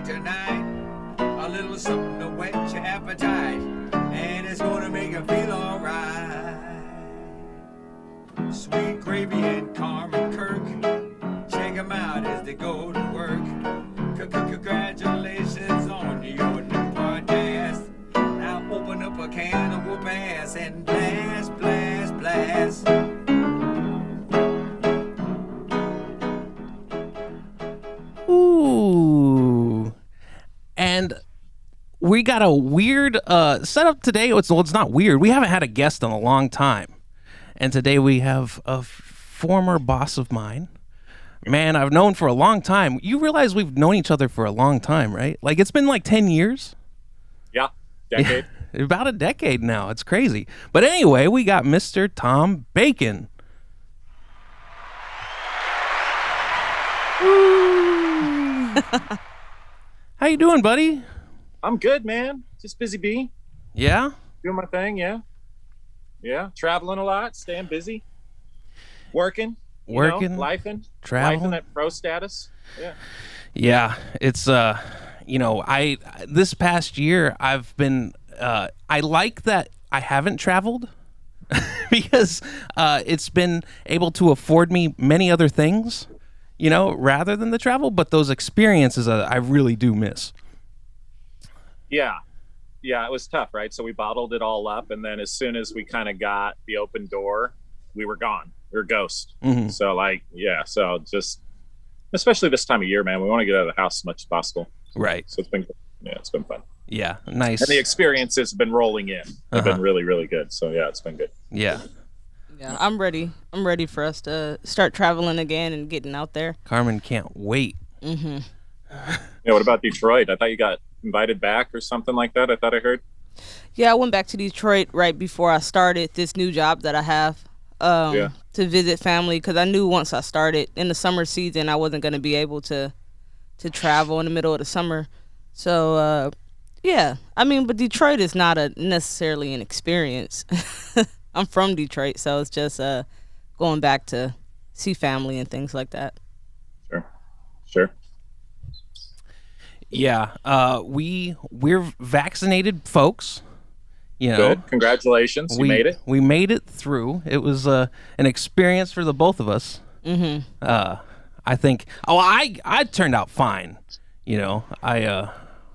me tonight. A little something to whet your appetite, and it's gonna make you feel alright. Sweet Gravy and Carmen Kirk, check them out as they go to work. Congratulations on your new podcast. Now open up a can of whoop ass and blast, blast, blast. Ooh. And we got a weird setup today. It's not weird. We haven't had a guest in a long time. And today we have a former boss of mine. Man, I've known for a long time. You realize we've known each other for a long time, right? Like, it's been like 10 years. Yeah, decade. Yeah, about a decade now. It's crazy. But anyway, we got Mr. Tom Bacon. How you doing, buddy? I'm good, man. Just busy bee. Yeah? Doing my thing, yeah. Yeah, traveling a lot, staying busy. Working, lifing. Traveling. Lifing that pro status. Yeah. Yeah, it's I this past year I've been I like that I haven't traveled because it's been able to afford me many other things, rather than the travel, but those experiences I really do miss. Yeah, it was tough, right? So we bottled it all up, and then as soon as we kind of got the open door, we were gone. We were ghost. Mm-hmm. So just especially this time of year, man, we want to get out of the house as much as possible. Right. So it's been fun. Yeah, nice. And the experiences have been rolling in. They've been really, really good. So yeah, it's been good. Yeah. Yeah, I'm ready. I'm ready for us to start traveling again and getting out there. Carmen can't wait. Mm-hmm. Yeah, what about Detroit? I thought you got invited back or something like that. I thought I heard. Yeah, I went back to Detroit right before I started this new job that I have to visit family, because I knew once I started in the summer season I wasn't going to be able to travel in the middle of the summer. So, but Detroit is not necessarily an experience. I'm from Detroit, so it's just going back to see family and things like that. Sure. Yeah, we're vaccinated folks. Good. Congratulations, you made it. We made it through. It was an experience for the both of us. Mm-hmm. I think. Oh, I turned out fine.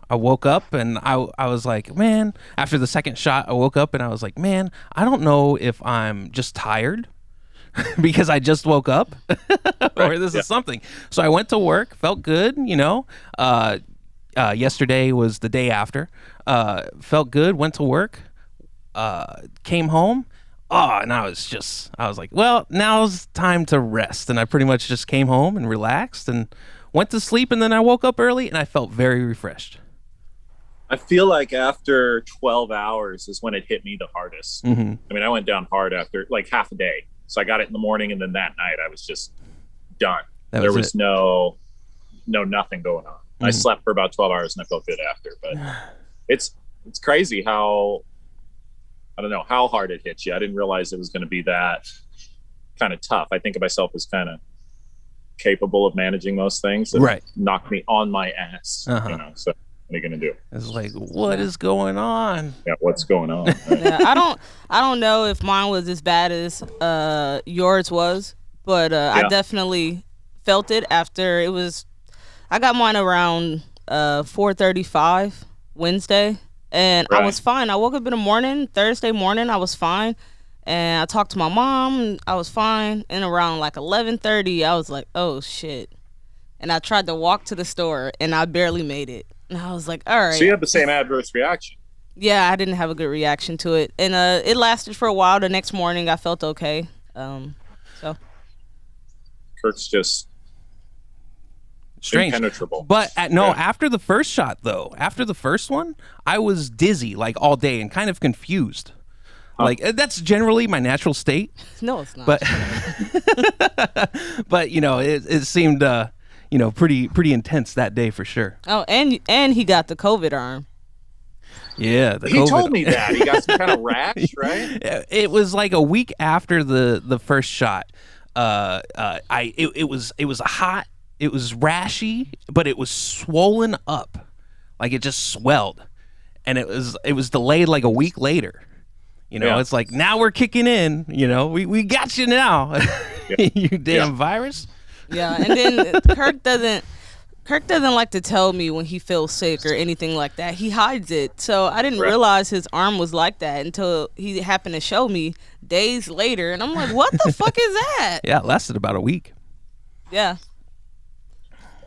I woke up and I was like, man. After the second shot, I woke up and I was like, man, I don't know if I'm just tired because I just woke up or this is something. So I went to work, felt good. Yesterday was the day after. Felt good. Went to work. Came home. And I was like, well, now's time to rest. And I pretty much just came home and relaxed and went to sleep. And then I woke up early and I felt very refreshed. I feel like after 12 hours is when it hit me the hardest. Mm-hmm. I mean, I went down hard after like half a day. So I got it in the morning, and then that night I was just done. There was no nothing going on. Mm-hmm. I slept for about 12 hours and I felt good after. But it's crazy how, I don't know, how hard it hits you. I didn't realize it was going to be that kind of tough. I think of myself as kind of capable of managing most things that right. knock me on my ass. Uh-huh. So what are you going to do? It's like, what is going on? Yeah, what's going on? Yeah, I don't know if mine was as bad as yours was, but I definitely felt it after it was. I got mine around 4:35 Wednesday, and I was fine. I woke up in the morning, Thursday morning, I was fine, and I talked to my mom, and I was fine. And around like 11:30, I was like, oh shit, and I tried to walk to the store, and I barely made it. And I was like, all right. So you had the same adverse reaction. Yeah, I didn't have a good reaction to it. And it lasted for a while. The next morning, I felt okay. So. Kirk's just strange. Impenetrable. But after the first shot, though, after the first one, I was dizzy like all day and kind of confused. Like, that's generally my natural state. No, it's not. But, but it seemed... pretty intense that day for sure. Oh, and he got the COVID arm. Yeah, he told me that he got some kind of rash, right? It was like a week after the first shot. It was hot rashy, but it was swollen up, like it just swelled, and it was delayed like a week later. It's like, now we're kicking in. We got you now, you damn virus. Yeah, and then Kirk doesn't like to tell me when he feels sick or anything like that. He hides it. So I didn't realize his arm was like that until he happened to show me days later. And I'm like, what the fuck is that? Yeah, it lasted about a week. Yeah.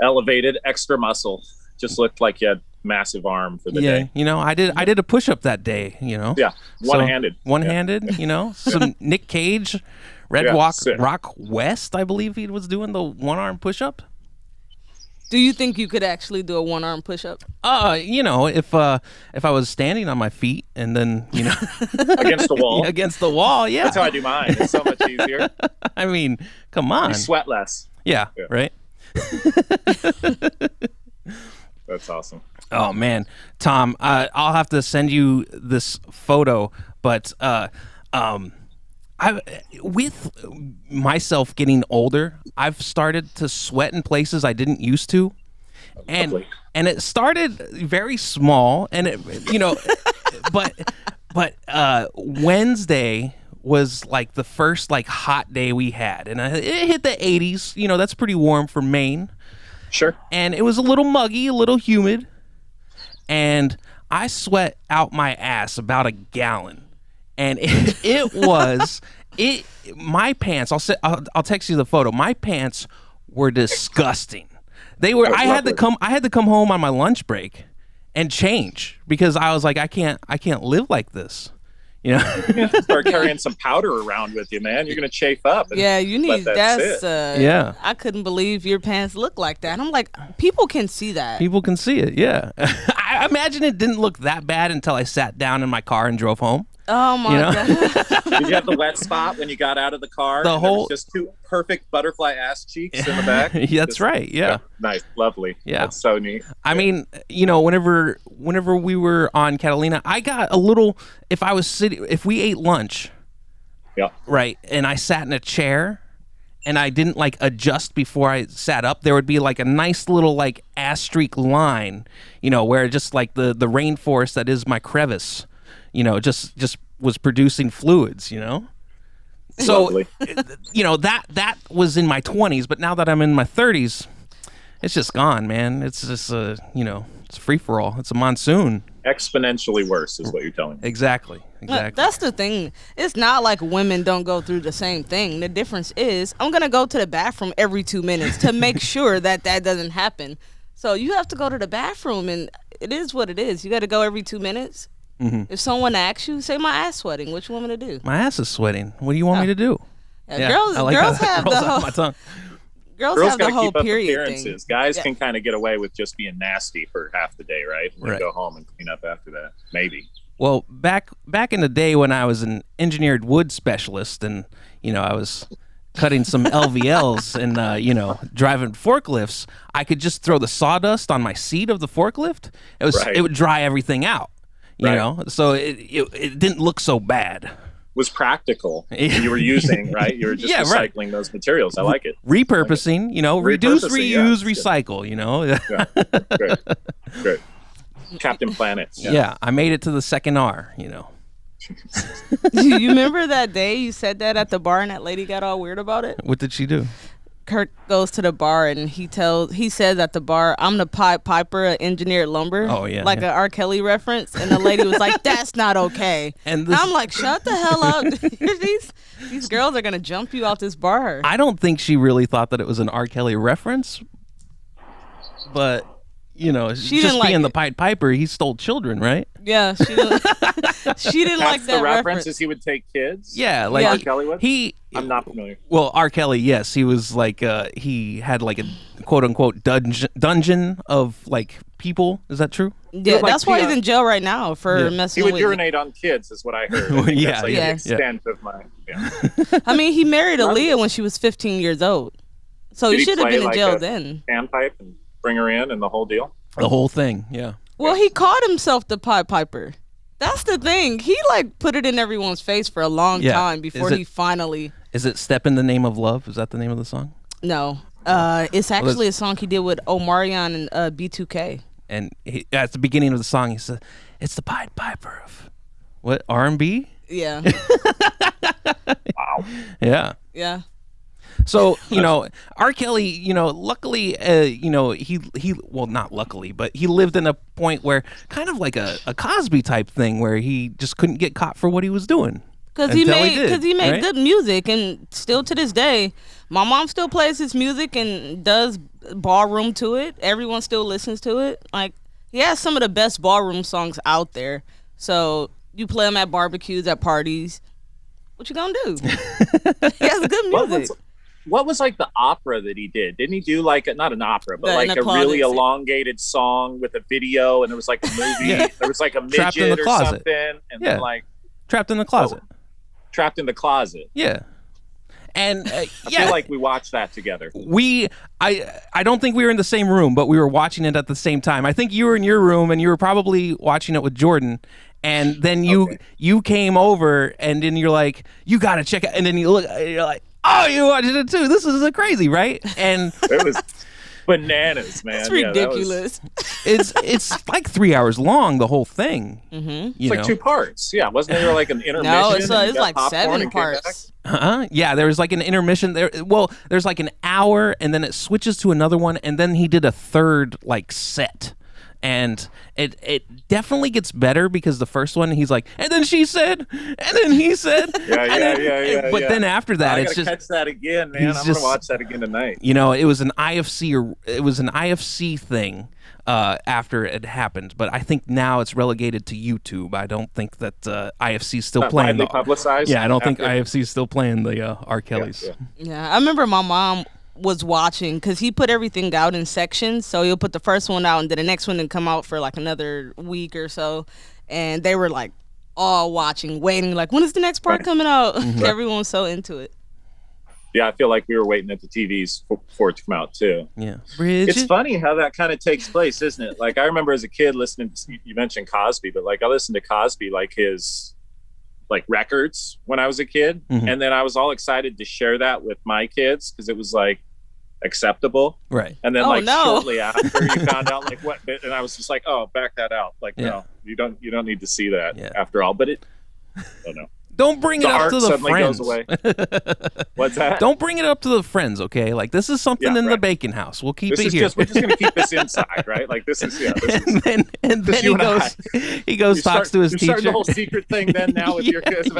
Elevated extra muscle. Just looked like you had massive arm for the day. I did a push-up that day, Yeah, one-handed. One-handed, some Nick Cage, Rock West, I believe he was doing the one-arm push-up. Do you think you could actually do a one-arm push-up? If I was standing on my feet and then, against the wall. Against the wall, yeah. That's how I do mine. It's so much easier. I mean, come on. You sweat less. Yeah. Right? That's awesome. Oh man, Tom, I'll have to send you this photo, but with myself getting older, I've started to sweat in places I didn't used to, and it started very small, and but Wednesday was like the first like hot day we had, and it hit the 80s. That's pretty warm for Maine. Sure. And it was a little muggy, a little humid, and I sweat out my ass about a gallon, and my pants. I'll text you the photo. My pants were disgusting. They were. I had to come home on my lunch break and change because I was like, I can't live like this. Start carrying some powder around with you, man. You're gonna chafe up. Yeah, you need that's yeah. I couldn't believe your pants look like that. I'm like, people can see that. People can see it. Yeah. I imagine it didn't look that bad until I sat down in my car and drove home. Oh my god! Did you have the wet spot when you got out of the car? The whole just two perfect butterfly ass cheeks in the back. That's right. Yeah. Nice, lovely. Yeah, that's so neat. I mean, whenever we were on Catalina, I got a little. If we ate lunch, right, and I sat in a chair, and I didn't like adjust before I sat up, there would be like a nice little like ass streak line, where just like the rainforest that is my crevice. Just was producing fluids, So, that was in my 20s, but now that I'm in my 30s, it's just gone, man. It's just, it's free for all. It's a monsoon. Exponentially worse is what you're telling me. Exactly. That's the thing. It's not like women don't go through the same thing. The difference is I'm going to go to the bathroom every 2 minutes to make sure that doesn't happen. So you have to go to the bathroom, and it is what it is. You got to go every 2 minutes. Mm-hmm. If someone asks you, say my ass sweating. What you want me to do? My ass is sweating. What do you want me to do? Yeah, girls have the whole. My tongue. Girls have the whole period thing. Guys can kind of get away with just being nasty for half the day, right? And go home and clean up after that, maybe. Well, back in the day when I was an engineered wood specialist, and I was cutting some LVLs and driving forklifts, I could just throw the sawdust on my seat of the forklift. It would dry everything out. So it didn't look so bad. Was practical. You were using, right? You were just recycling those materials. I like it. Repurposing, reduce, reuse, recycle, Great. Captain Planet. Yeah, I made it to the second R, You remember that day you said that at the bar and that lady got all weird about it? What did she do? Kurt goes to the bar and he says at the bar, I'm the Pied Piper of engineered lumber. Oh, yeah. Like an R. Kelly reference. And the lady was like, that's not okay. And I'm like, shut the hell up. These girls are going to jump you out this bar. I don't think she really thought that it was an R. Kelly reference. But, she just being the Pied Piper, he stole children, right? Yeah, she didn't, she didn't like that the reference. Is he would take kids? Yeah, like R. Kelly would? I'm not familiar. Well, R. Kelly, yes, he was like he had like a quote unquote dungeon of like people. Is that true? Yeah, that's why he's in jail right now for messing with. He would urinate on kids, is what I heard. Yeah, that's the extent of my. Yeah. I mean, he married Aaliyah when she was 15 years old, so he should have been in jail then. Standpipe and bring her in and the whole deal. The whole thing, yeah. Well, he called himself the Pied Piper. That's the thing. He put it in everyone's face for a long time before he finally. Is it "Step in the Name of Love"? Is that the name of the song? No. It's actually a song he did with Omarion and B2K. And at the beginning of the song, he said, "It's the Pied Piper of what, R&B?" Yeah. Wow. Yeah. Yeah. So, R. Kelly, luckily, he well, not luckily, but he lived in a point where kind of like a Cosby type thing where he just couldn't get caught for what he was doing. Because he made right? good music, and still to this day, my mom still plays his music and does ballroom to it. Everyone still listens to it. Like, he has some of the best ballroom songs out there. So you play them at barbecues, at parties. What you gonna do? He has good music. What was like the opera that he did? Didn't he do like not an opera, but like a really elongated song with a video, and there was like a movie. Yeah. There was like a midget or something, and then like Trapped in the Closet. Trapped in the Closet. Yeah. And I feel like we watched that together. I don't think we were in the same room, but we were watching it at the same time. I think you were in your room and you were probably watching it with Jordan. And then you came over and then you're like, you got to check it. And then you're like, oh, you're watching it too. This is crazy, right? And it was bananas, man. It's ridiculous. It's like 3 hours long, the whole thing. Mm-hmm. It's like 2 parts. Yeah, wasn't there like an intermission? No, it's like 7 parts. Yeah, there was like an intermission there. Well, there's like an hour, and then it switches to another one, and then he did a third like set. And it definitely gets better because the first one he's like, and then she said, and then he said, yeah. But then after that, it's just catch that again, man. I'm gonna watch that again tonight. It was an IFC thing after it happened, but I think now it's relegated to YouTube. I don't think that IFC is still playing the publicized. Yeah, I don't think IFC is still playing the R. Kelly's. Yeah, I remember my mom was watching because he put everything out in sections, so he'll put the first one out and then the next one didn't come out for like another week or so, and they were like all watching, waiting, like, when is the next part coming out? Everyone was so into it. Yeah, I feel like we were waiting at the TVs for it to come out too. Yeah, it's funny how that kind of takes place, isn't it? Like, I remember as a kid listening to, you mentioned Cosby, but like I listened to Cosby, like his like records when I was a kid, and then I was all excited to share that with my kids because it was like acceptable, right? And then shortly after you found out like what, and I was just like, oh, back that out. Like, no, you don't need to see that after all. But I don't know. Don't bring it up to the friends. Goes away. What's that? Don't bring it up to the friends, okay? Like, this is something in the bacon house. We'll keep it here. We're just going to keep this inside, right? Like, this is, and then he goes, talks to his teacher. You're starting the whole secret thing then now with your kids.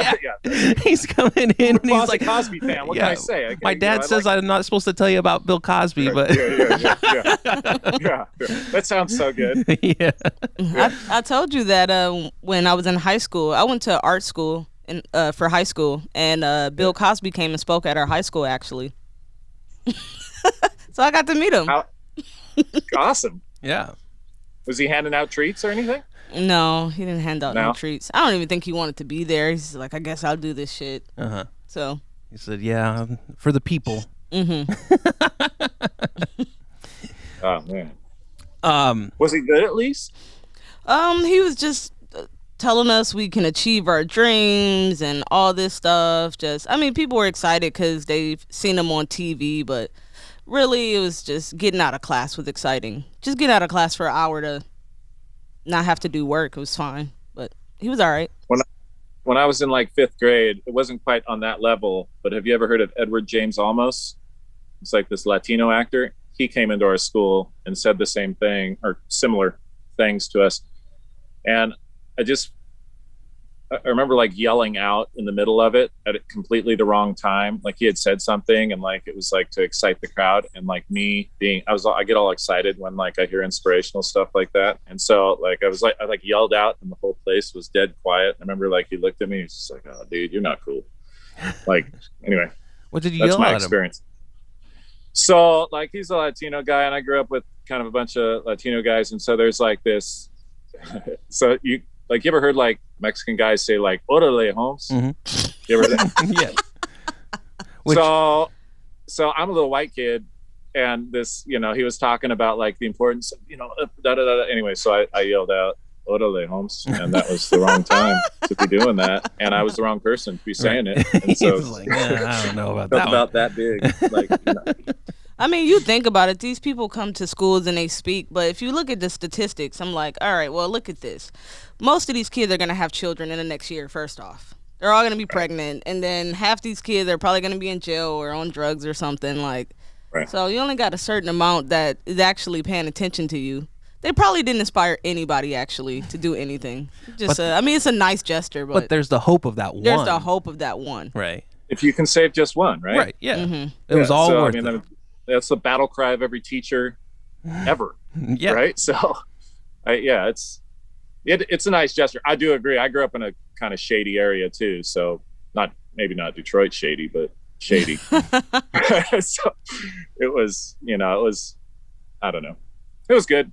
He's coming in and he's like, Cosby fan. What can I say? My dad says I'm not supposed to tell you about Bill Cosby, but yeah. That sounds so good. Yeah. I told you that when I was in high school, I went to art school. For high school, and Bill Cosby came and spoke at our high school, actually. So I got to meet him. Awesome. Yeah. Was he handing out treats or anything? No, he didn't hand out no treats. I don't even think he wanted to be there. He's like, I guess I'll do this shit. So he said, yeah, for the people. Mm-hmm. Oh, man. Was he good at least? He was just telling us we can achieve our dreams and all this stuff. People were excited because they've seen him on TV, but really it was just getting out of class was exciting. Just getting out of class for an hour to not have to do work. It was fine, but he was all right. When I was in like 5th grade, it wasn't quite on that level, but have you ever heard of Edward James Olmos? It's like this Latino actor. He came into our school and said the same thing or similar things to us. And I remember like yelling out in the middle of it at completely the wrong time. Like, he had said something and like it was like to excite the crowd, and like me I get all excited when like I hear inspirational stuff like that. And so like I yelled out and the whole place was dead quiet. I remember like he looked at me, he's just like, oh dude, you're not cool. Like, anyway, what did you yell at him? That's my experience. So like, he's a Latino guy and I grew up with kind of a bunch of Latino guys. And so there's like this, so you ever heard like Mexican guys say like, "Orale, Holmes"? Mm-hmm. You ever heard that? Yeah. So I'm a little white kid, and this, he was talking about like the importance of, Anyway, so I yelled out, "Orale, Holmes," and that was the wrong time to be doing that, and I was the wrong person to be saying it. And so like, I don't know about that. About that big, like. I mean, you think about it. These people come to schools and they speak, but if you look at the statistics, I'm like, all right, well, look at this. Most of these kids are going to have children in the next year, first off. They're all going to be pregnant, and then half these kids are probably going to be in jail or on drugs or something. Like, Right. so you only got a certain amount that is actually paying attention to you. They probably didn't inspire anybody, actually, to do anything. Just, I mean, it's a nice gesture, but there's the hope of that one. there's the hope of that one. Right. If you can save just one, right? Right. Yeah. Mm-hmm. It was all so, worth I mean, it. that's the battle cry of every teacher ever. Yeah. Right. So, it's a nice gesture. I do agree. I grew up in a kind of shady area too. So maybe not Detroit shady, but shady. So it was, I don't know. It was good.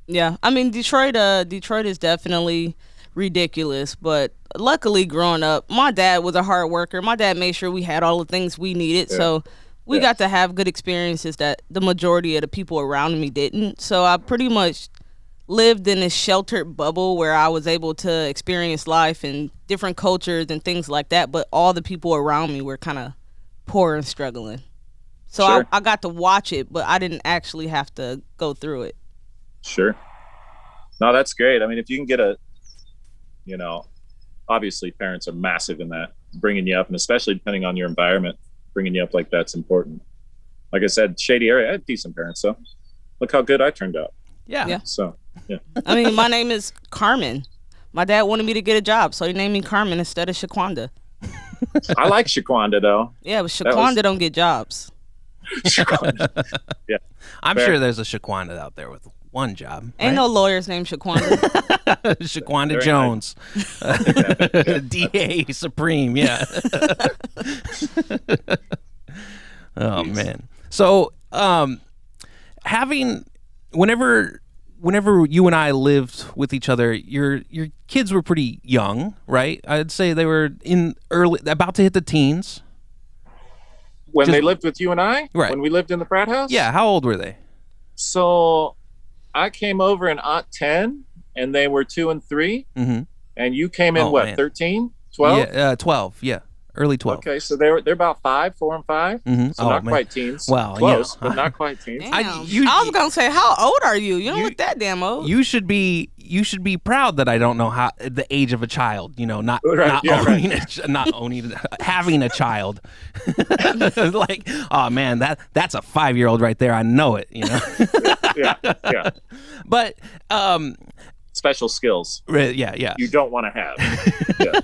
Yeah, I mean Detroit is definitely ridiculous, but luckily growing up, my dad was a hard worker. My dad made sure we had all the things we needed, so we got to have good experiences that the majority of the people around me didn't. So I pretty much lived in this sheltered bubble where I was able to experience life and different cultures and things like that, but all the people around me were kind of poor and struggling. So Sure. I got to watch it, but I didn't actually have to go through it. Sure. No, that's great. I mean, if you can get obviously parents are massive in that, bringing you up, and especially depending on your environment, bringing you up like that's important. Like I said, shady area, I had decent parents, so look how good I turned out. Yeah. So, yeah. I mean, my name is Carmen. My dad wanted me to get a job, so he named me Carmen instead of Shaquanda. I like Shaquanda, though. Yeah, but Shaquanda don't get jobs. Yeah. I'm Fair. sure there's a Shaquanda out there with one job. Ain't no lawyers named Shaquanda. Shaquanda Very Jones. DA Supreme, yeah. Oh, man. So, whenever you and I lived with each other, your kids were pretty young, right? I'd say they were about to hit the teens. When they lived with you and I? Right. When we lived in the frat house? Yeah, how old were they? So I came over in Aunt 10, and they were 2 and 3. Mm-hmm. And you came in, man. 13, 12? Yeah, 12, yeah. Early 12. Okay, so they're about 5, 4 and 5. Mm-hmm. So not quite teens. Well, close, yeah. but not quite teens. Damn. I I was gonna say, how old are you? You don't look that damn old. You should be proud that I don't know how the age of a child. Not Right, not owning having a child. Like, oh man, that's a 5-year-old right there. I know it. Yeah. But Special skills yeah. you don't want to have. Yeah.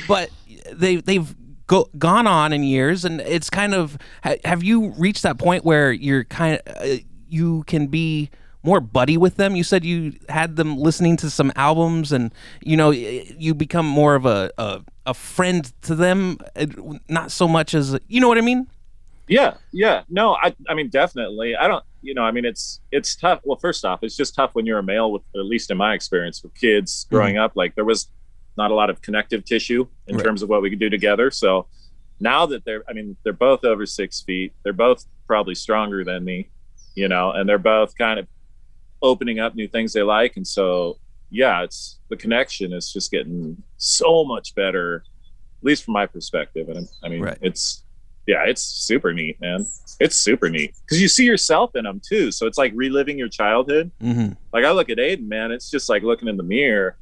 But they've gone on in years, and it's kind of. Have you reached that point where you're you can be more buddy with them? You said you had them listening to some albums, and you become more of a friend to them, not so much as what I mean. Yeah. No, I mean, definitely. I don't. I mean, it's tough. Well, first off, it's just tough when you're a male. With at least in my experience with kids growing up, like there was not a lot of connective tissue in terms of what we could do together. So now that they're both over 6 feet, they're both probably stronger than me, and they're both kind of opening up new things they like. And so, yeah, it's the connection is just getting so much better, at least from my perspective. And I mean, it's super neat, man. It's super neat because you see yourself in them too. So it's like reliving your childhood. Mm-hmm. Like I look at Aiden, man, it's just like looking in the mirror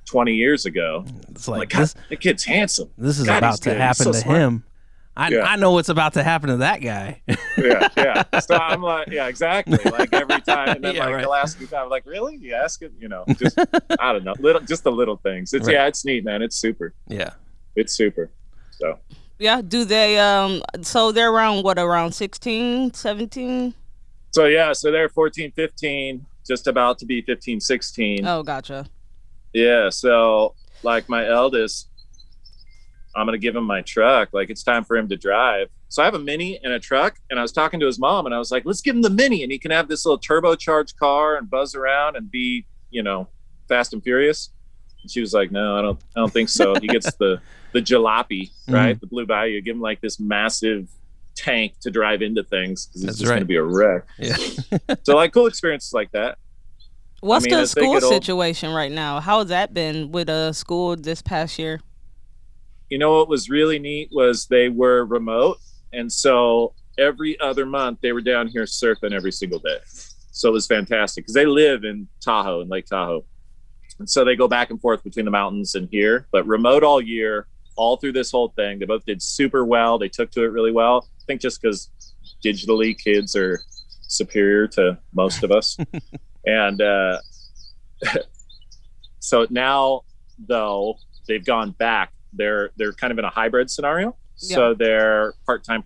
20 years ago. It's like God, that kid's handsome. This is God, about he's to good. happen He's to so smart. him. I know what's about to happen to that guy. Yeah. So I'm like, yeah, exactly. Like every time, and then Yeah, they'll ask me, I'm like, really? You ask it? Just I don't know, just the little things. It's it's neat, man. It's super. Yeah, it's super. So yeah, do they so they're around 16, 17? So they're 14, 15, just about to be 15, 16. Oh, gotcha. Yeah, so like my eldest, I'm going to give him my truck. Like it's time for him to drive. So I have a Mini and a truck, and I was talking to his mom, and I was like, let's give him the Mini, and he can have this little turbocharged car and buzz around and be, fast and furious. And she was like, no, I don't think so. He gets the jalopy, right? Mm-hmm. The Blue Bayou. Give him like this massive tank to drive into things because it's just going to be a wreck. Yeah. So like cool experiences like that. What's the school situation right now? How has that been with school this past year? What was really neat was they were remote. And so every other month they were down here surfing every single day. So it was fantastic because they live in Tahoe, in Lake Tahoe. And so they go back and forth between the mountains and here, but remote all year, all through this whole thing. They both did super well. They took to it really well. I think just because digitally kids are superior to most of us. And so now, though, they've gone back. They're kind of in a hybrid scenario. So they're part-time.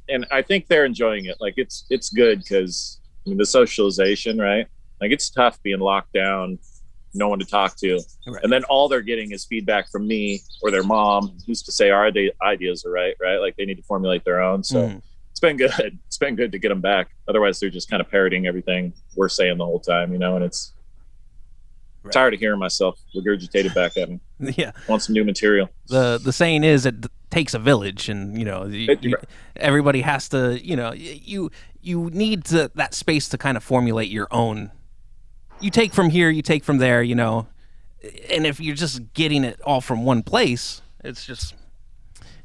And I think they're enjoying it. Like it's good because I mean the socialization, right? Like it's tough being locked down, no one to talk to. Right. And then all they're getting is feedback from me or their mom who's to say our ideas are right? Like they need to formulate their own. So it's been good. It's been good to get them back. Otherwise they're just kind of parroting everything we're saying the whole time, and it's tired of hearing myself regurgitated back at me. Yeah. Want some new material. The saying is it takes a village, and everybody has to, you need that space to kind of formulate your own. You take from here, you take from there, and if you're just getting it all from one place, it's just,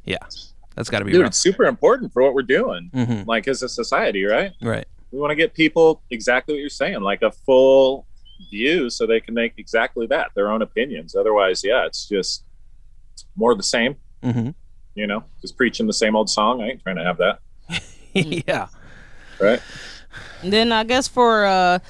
that's got to be rough. It's super important for what we're doing, like as a society, right? Right. We want to get people exactly what you're saying, like a full view so they can make exactly that, their own opinions. Otherwise, it's just more of the same, just preaching the same old song. I ain't trying to have that. Yeah. Right. And then I guess for,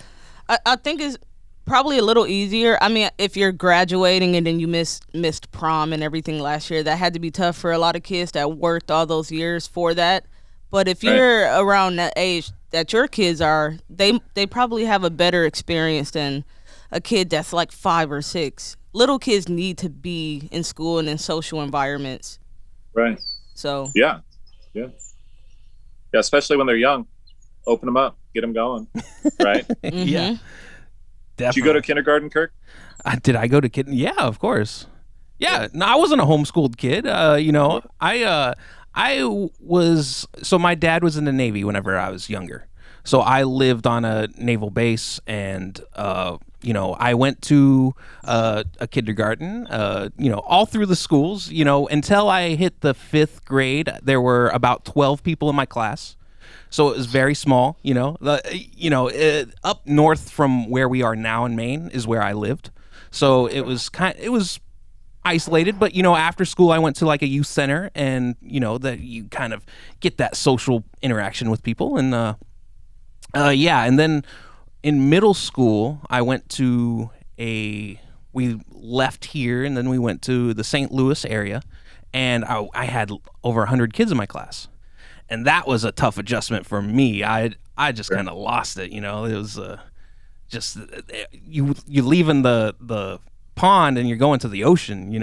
I think it's probably a little easier. I mean, if you're graduating and then you missed prom and everything last year, that had to be tough for a lot of kids that worked all those years for that. But if you're around that age that your kids are, they probably have a better experience than a kid that's like 5 or 6. Little kids need to be in school and in social environments. Right. So. Yeah. Especially when they're young. Open them up. Get them going. Right. Yeah. Definitely. Did you go to kindergarten, Kirk? Did I go to kindergarten? Yeah, of course. Yeah. No, I wasn't a homeschooled kid. I was, so my dad was in the Navy whenever I was younger. So I lived on a naval base, and, I went to a kindergarten, all through the schools, until I hit the 5th grade. There were about 12 people in my class. So it was very small, up north from where we are now in Maine is where I lived. So it was isolated, but after school I went to like a youth center, and that you kind of get that social interaction with people, and and then in middle school I went to we left here and then we went to the St. Louis area, and I had over 100 kids in my class, and that was a tough adjustment for me. I just kind of lost it, it was just you leaving the pond and you're going to the ocean,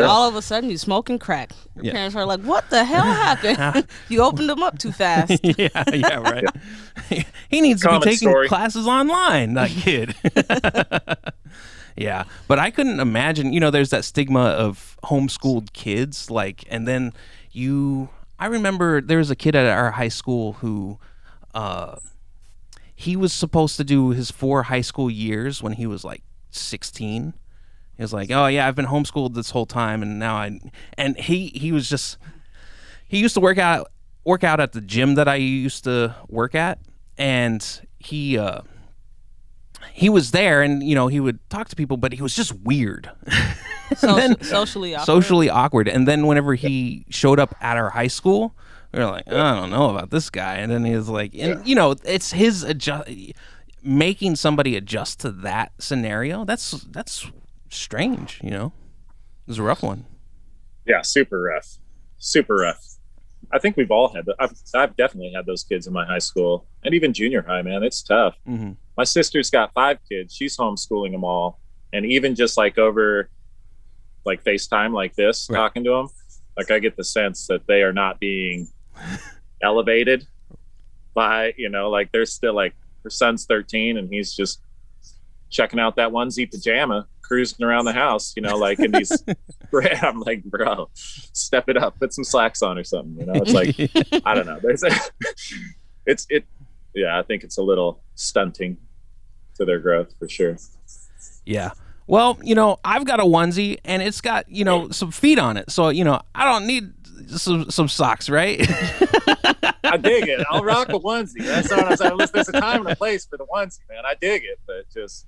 All of a sudden you smoking crack. Your parents are like, what the hell happened? You opened them up too fast. Yeah, right. He needs to be taking classes online, that kid. Yeah, but I couldn't imagine, there's that stigma of homeschooled kids, and then I remember there was a kid at our high school who he was supposed to do his 4 high school years when he was like 16. He was like, oh yeah, I've been homeschooled this whole time, and now he was just, he used to work out at the gym that I used to work at, and he was there, and he would talk to people, but he was just weird. Socially awkward. And then whenever he showed up at our high school, we were like, I don't know about this guy. And then he was like, it's his making somebody adjust to that scenario. That's strange. It was a rough one. Yeah, super rough. I think we've all had that. I've definitely had those kids in my high school and even junior high, man. It's tough. Mm-hmm. My sister's got 5 kids. She's homeschooling them all. And even just like over like FaceTime like this, talking to them, like I get the sense that they are not being elevated by, like they're still like, her son's 13 and he's just checking out that onesie pajama, cruising around the house, like in these, I'm like, bro, step it up, put some slacks on or something, it's like, I don't know. I think it's a little stunting to their growth for sure. Yeah. Well, I've got a onesie and it's got, some feet on it. So, I don't need some socks, right? I dig it. I'll rock a onesie. That's what I'm saying. There's a time and a place for the onesie, man. I dig it, but just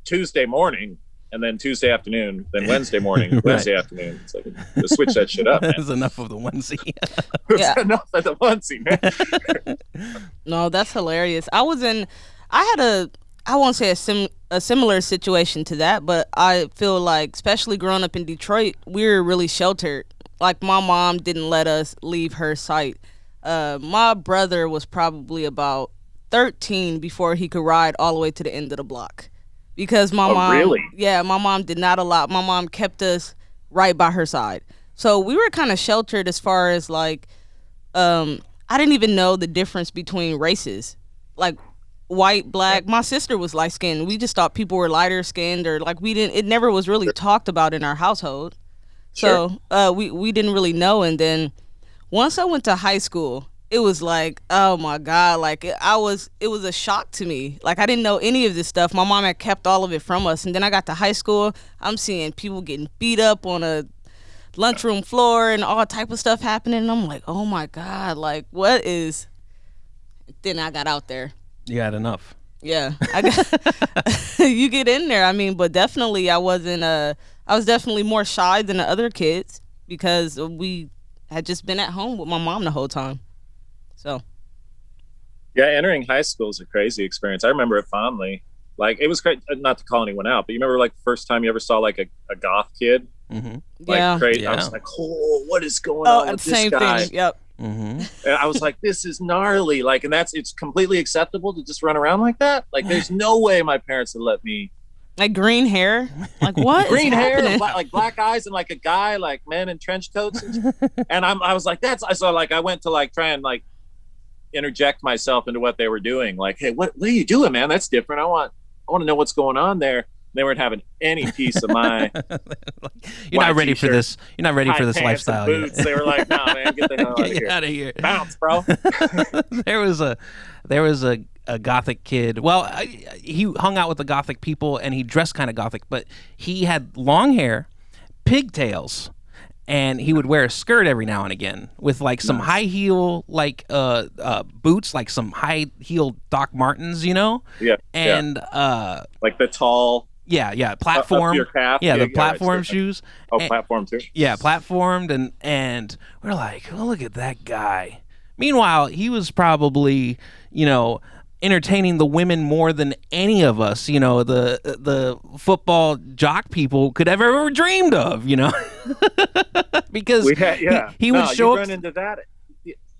Tuesday morning, and then Tuesday afternoon, then Wednesday morning, Right. Wednesday afternoon. It's like, just switch that shit up, man. That's enough of the onesie. It's enough of the onesie, man. No, that's hilarious. I won't say a similar situation to that, but I feel like, especially growing up in Detroit, we were really sheltered. Like, my mom didn't let us leave her sight. My brother was probably about 13 before he could ride all the way to the end of the block. Because my mom, really? Yeah, my mom did not allow. My mom kept us right by her side, so we were kind of sheltered as far as like, I didn't even know the difference between races, like white, black. My sister was light skinned. We just thought people were lighter skinned, or like we didn't. It never was really talked about in our household, so we didn't really know. And then once I went to high school, it was like, oh my God, like it was a shock to me. Like, I didn't know any of this stuff. My mom had kept all of it from us. And then I got to high school, I'm seeing people getting beat up on a lunchroom floor and all type of stuff happening. And I'm like, oh my God, like what is. Then I got out there. You had enough. Yeah, you get in there. I mean, but definitely I was definitely more shy than the other kids because we had just been at home with my mom the whole time. So, yeah, entering high school is a crazy experience. I remember it fondly. Like, it was great, not to call anyone out, but you remember like the first time you ever saw like a goth kid? Mm-hmm. Yeah. Crazy. Yeah. I was like, oh, what is going on with this guy? Thing. Yep. Mm-hmm. And I was like, this is gnarly. Like, and it's completely acceptable to just run around like that. Like, there's no way my parents would let me. Like green hair, like what? Green hair, happening? like black eyes, and like a guy, like men in trench coats. And I was like, so like I went to like try and like interject myself into what they were doing. Like, hey, what are you doing, man? That's different. I want to know what's going on there. They weren't having any piece of my. You're not ready for this. You're not ready for this lifestyle boots. yet. They were like, "No, man, get the hell out of here. Out of here. Bounce, bro." there was a gothic kid. Well, he hung out with the gothic people and he dressed kind of gothic, but he had long hair, pigtails, and he would wear a skirt every now and again with like some high heel like boots, like some high heel Doc Martens, you know? Yeah. And like the tall. Yeah, platform. Up your calf. Yeah, the right, platform shoes. Oh, platform too. Yeah, platformed, and we're like, oh, look at that guy. Meanwhile, he was probably, entertaining the women more than any of us, the football jock people could have ever dreamed of, because he would show up. Run into that.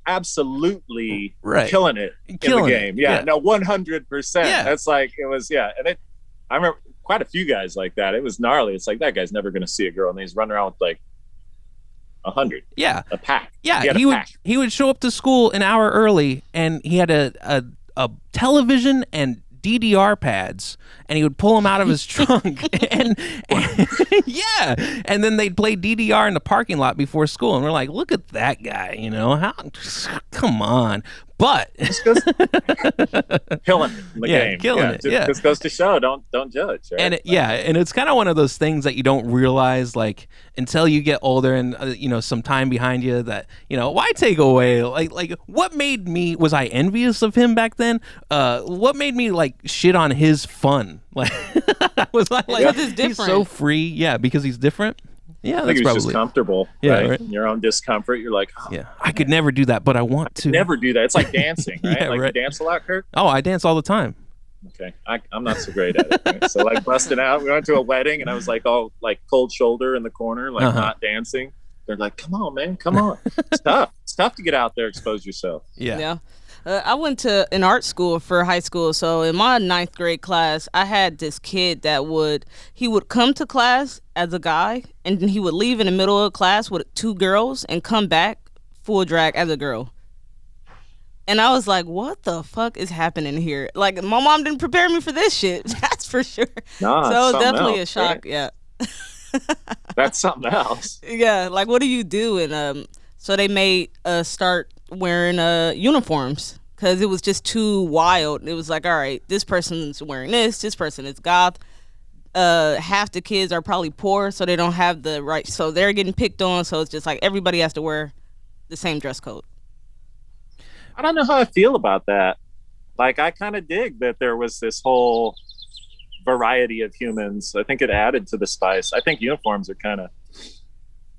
Absolutely right. killing it in the game. Yeah, no, 100%. Yeah. That's like, it was, and I remember quite a few guys like that. It was gnarly. It's like, that guy's never going to see a girl, and he's running around with like 100. Yeah. A pack. Yeah, he would show up to school an hour early, and he had a television and DDR pads, and he would pull them out of his trunk, and yeah, and then they'd play DDR in the parking lot before school, and we're like, look at that guy, come on. But killing it in the game. Killing it. Yeah, just goes to show, don't judge. Right? And it's kind of one of those things that you don't realize, like, until you get older and some time behind you, that why take away like what made me, was I envious of him back then? What made me like shit on his fun? Like, was I like, because he's so free? Yeah, because he's different. Yeah, I think that's he was probably just comfortable. Yeah, right? Your own discomfort. You're like, yeah, I could never do that, but I want to. Never do that. It's like dancing, right? Yeah, like right. You dance a lot, Kirk? Oh, I dance all the time. Okay, I'm not so great at it. Right? So like busting out, we went to a wedding, and I was like all like cold shoulder in the corner, like not dancing. They're like, "Come on, man, come on." It's tough. It's tough to get out there, expose yourself. Yeah. I went to an art school for high school, so in my 9th grade class, I had this kid that would come to class as a guy, and then he would leave in the middle of class with 2 girls and come back full drag as a girl. And I was like, what the fuck is happening here? Like, my mom didn't prepare me for this shit. That's for sure. Nah, so it was definitely else, a shock. right? Yeah. That's something else. Yeah. Like, what do you do? And so they made us start wearing uniforms because it was just too wild. It was like, all right, this person's wearing this person is goth. half the kids are probably poor, so they don't have the right, so they're getting picked on. So it's just like everybody has to wear the same dress code. I don't know how I feel about that. Like, I kind of dig that there was this whole variety of humans. I think it added to the spice. I think uniforms are kind of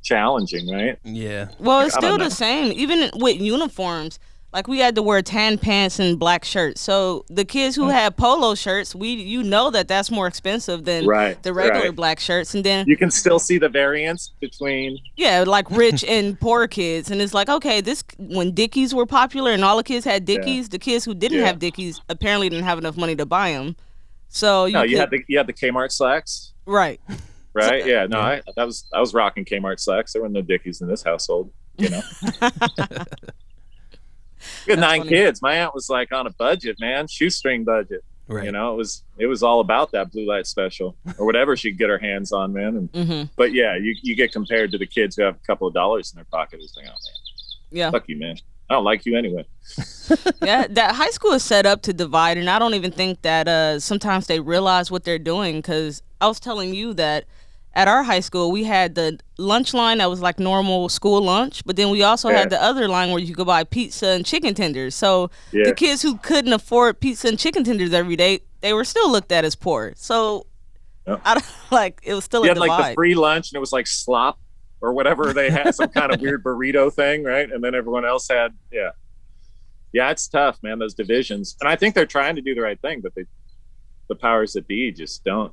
challenging, right? Yeah. Well, it's still the same. Even with uniforms, like we had to wear tan pants and black shirts. So the kids who had polo shirts, that's more expensive than the regular black shirts. And then you can still see the variance between like rich and poor kids. And it's like, okay, this when Dickies were popular and all the kids had Dickies, the kids who didn't have Dickies apparently didn't have enough money to buy them. So you had the Kmart slacks, right? Right? Yeah. No, I was rocking Kmart slacks. There were no Dickies in this household, you know. We had 9 kids. My aunt was like on a budget, man, shoestring budget. Right. You know, it was all about that blue light special or whatever she could get her hands on, man. And but yeah, you get compared to the kids who have a couple of dollars in their pocket. It's like, oh man, yeah, fuck you, man. I don't like you anyway. Yeah, that high school is set up to divide, and I don't even think that sometimes they realize what they're doing. Because I was telling you that at our high school, we had the lunch line that was like normal school lunch, but then we also had the other line where you could buy pizza and chicken tenders. So the kids who couldn't afford pizza and chicken tenders every day, they were still looked at as poor. So it was still a divide. You had like the free lunch, and it was like slop or whatever. They had some kind of weird burrito thing, right? And then everyone else had, it's tough, man, those divisions. And I think they're trying to do the right thing, but the powers that be just don't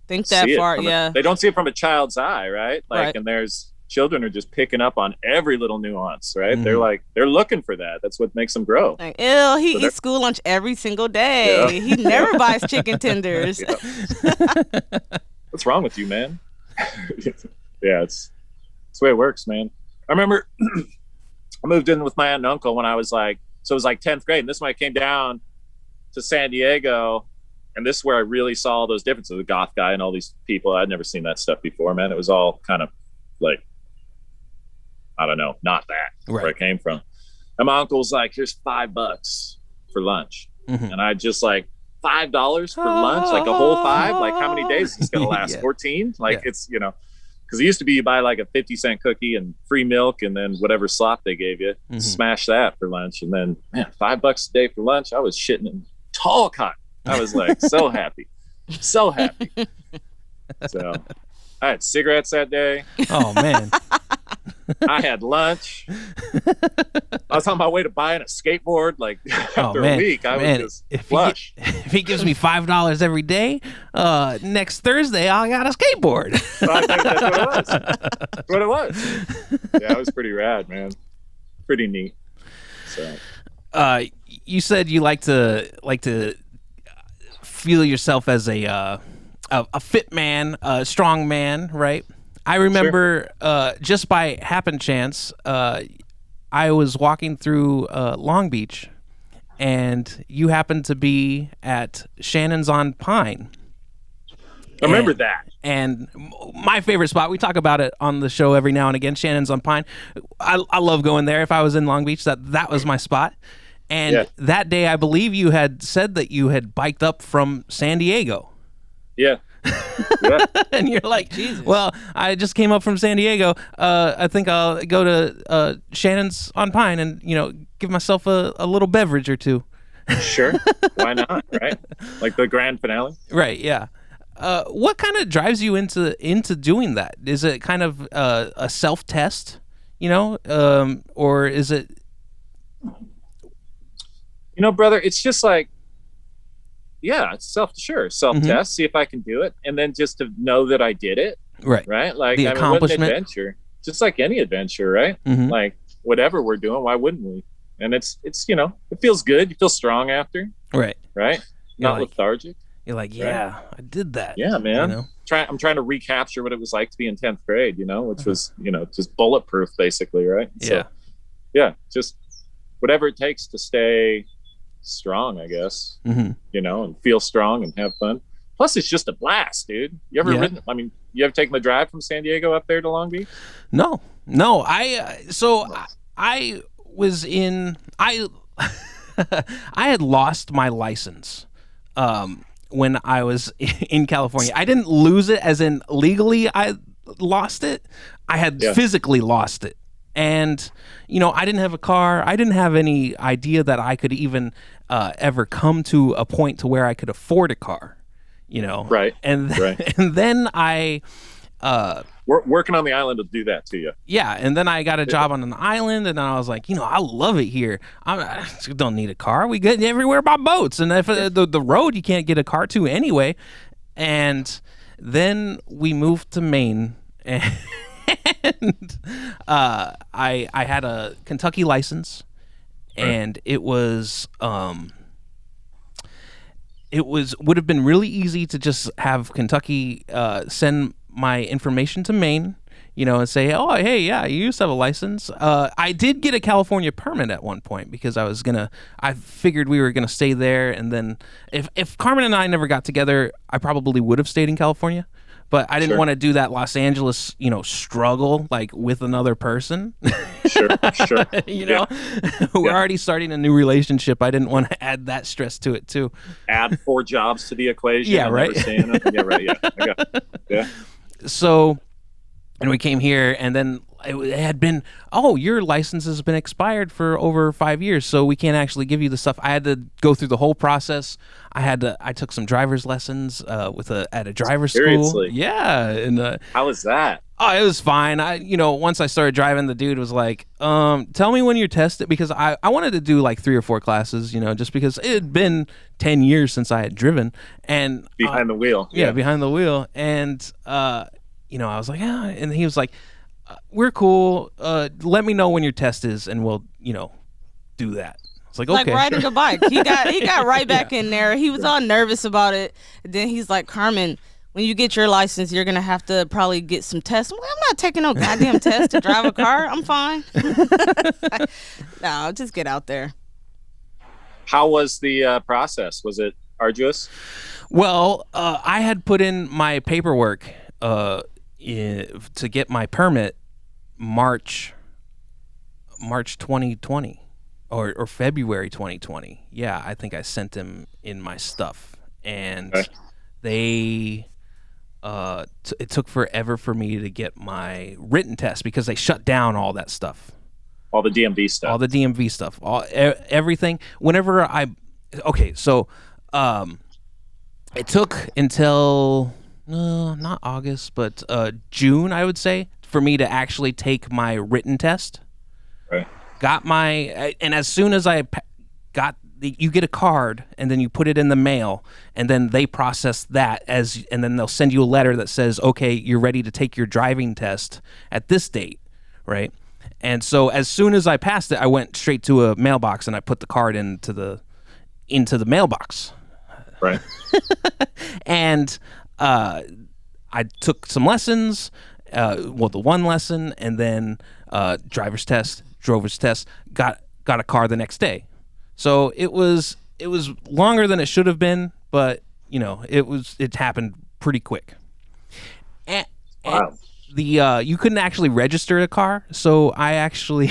think that far. They don't see it from a child's eye, right? Like, and there's children are just picking up on every little nuance, right? They're looking for that. That's what makes them grow. Like, ew, he eats school lunch every single day. Yeah. He never buys chicken tenders. What's wrong with you, man? It's the way it works, man. I remember I moved in with my aunt and uncle when I was it was like 10th grade, and this is when I came down to San Diego. And this is where I really saw those differences. The goth guy and all these people. I'd never seen that stuff before, man. It was all kind of like, I don't know, not that where I came from. And my uncle's like, here's $5 for lunch. And I just like, $5 for lunch? Like a whole 5? Like how many days is this going to last? 14? Like it's, you know, because it used to be you buy like a 50-cent cookie and free milk and then whatever slop they gave you, smash that for lunch. And then, man, $5 a day for lunch. I was shitting in tall cotton. I was like so happy. So I had cigarettes that day. Oh man. I had lunch. I was on my way to buying a skateboard. Like after a week, I was just flush. If he gives me $5 every day, next Thursday I got a skateboard. That's what it was. Yeah, it was pretty rad, man. Pretty neat. So, you said you like to feel yourself as a fit man, a strong man, right? I remember just by happen chance, I was walking through Long Beach, and you happened to be at Shannon's on Pine. I remember that. And my favorite spot, we talk about it on the show every now and again, Shannon's on Pine. I love going there. If I was in Long Beach, that was my spot. And that day, I believe you had said that you had biked up from San Diego. Yeah. And you're like, Jesus. Well, I just came up from San Diego. I think I'll go to Shannon's on Pine and, give myself a little beverage or two. Sure. Why not? Right? Like the grand finale. Right. Yeah. What kind of drives you into doing that? Is it kind of a self-test, or is it... Brother, it's just like, it's self-test, see if I can do it. And then just to know that I did it. Right. Right. Like, the accomplishment. What an adventure. Just like any adventure, right? Like whatever we're doing, why wouldn't we? And it's, it feels good. You feel strong after. Right. Right. Not lethargic. You're like, I did that. Yeah, man. I'm trying to recapture what it was like to be in 10th grade, which was, just bulletproof basically. Right. Yeah. So, just whatever it takes to stay strong, I guess, and feel strong and have fun. Plus, it's just a blast, dude. You ever ridden? I mean, you ever taken the drive from San Diego up there to Long Beach? No. I was in. I had lost my license when I was in California. I didn't lose it as in legally I lost it. I had physically lost it. And, I didn't have a car. I didn't have any idea that I could even ever come to a point to where I could afford a car, Right. And then I... We're working on the island to do that to you. Yeah, and then I got a job on an island, and I was like, I love it here. I don't need a car. We get everywhere by boats, and if the road you can't get a car to anyway. And then we moved to Maine, and I had a Kentucky license, and it would have been really easy to just have Kentucky send my information to Maine, and say, oh, hey, yeah, you used to have a license. I did get a California permit at one point because I figured we were gonna stay there, and then if Carmen and I never got together, I probably would have stayed in California. But I didn't want to do that Los Angeles, struggle like with another person. Sure. We're already starting a new relationship. I didn't want to add that stress to it too. Add 4 jobs to the equation. Yeah, right. Yeah, right. Yeah, I got it. Yeah. So, and we came here, and then it had been, your license has been expired for over 5 years, so we can't actually give you the stuff. I had to go through the whole process. I took some driver's lessons at a driver's school. Seriously? Yeah, and how was that? Oh, it was fine. Once I started driving, the dude was like, tell me when you're tested, because I wanted to do like 3 or 4 classes, just because it had been 10 years since I had driven. And behind the wheel. Yeah, behind the wheel. And, I was like, yeah. And he was like, we're cool. Let me know when your test is, and we'll, do that. It's like, okay, riding a bike. He got right back in there. He was all nervous about it. And then he's like, Carmen, when you get your license, you're gonna have to probably get some tests. I'm not taking no goddamn test to drive a car. I'm fine. No, just get out there. How was the process? Was it arduous? Well, I had put in my paperwork to get my permit March 2020 or February 2020. Yeah, I think I sent them in my stuff, and they it took forever for me to get my written test because they shut down all that stuff. All the DMV stuff. Everything. It took until not August, but June, I would say, for me to actually take my written test. Right. And as soon as I got you get a card, and then you put it in the mail, and then they process that and then they'll send you a letter that says, okay, you're ready to take your driving test at this date, right? And so as soon as I passed it, I went straight to a mailbox and I put the card into the mailbox. Right. And I took some lessons, the one lesson, and then drover's test, got a car the next day. So it was longer than it should have been, but it happened pretty quick. And you couldn't actually register a car, so I actually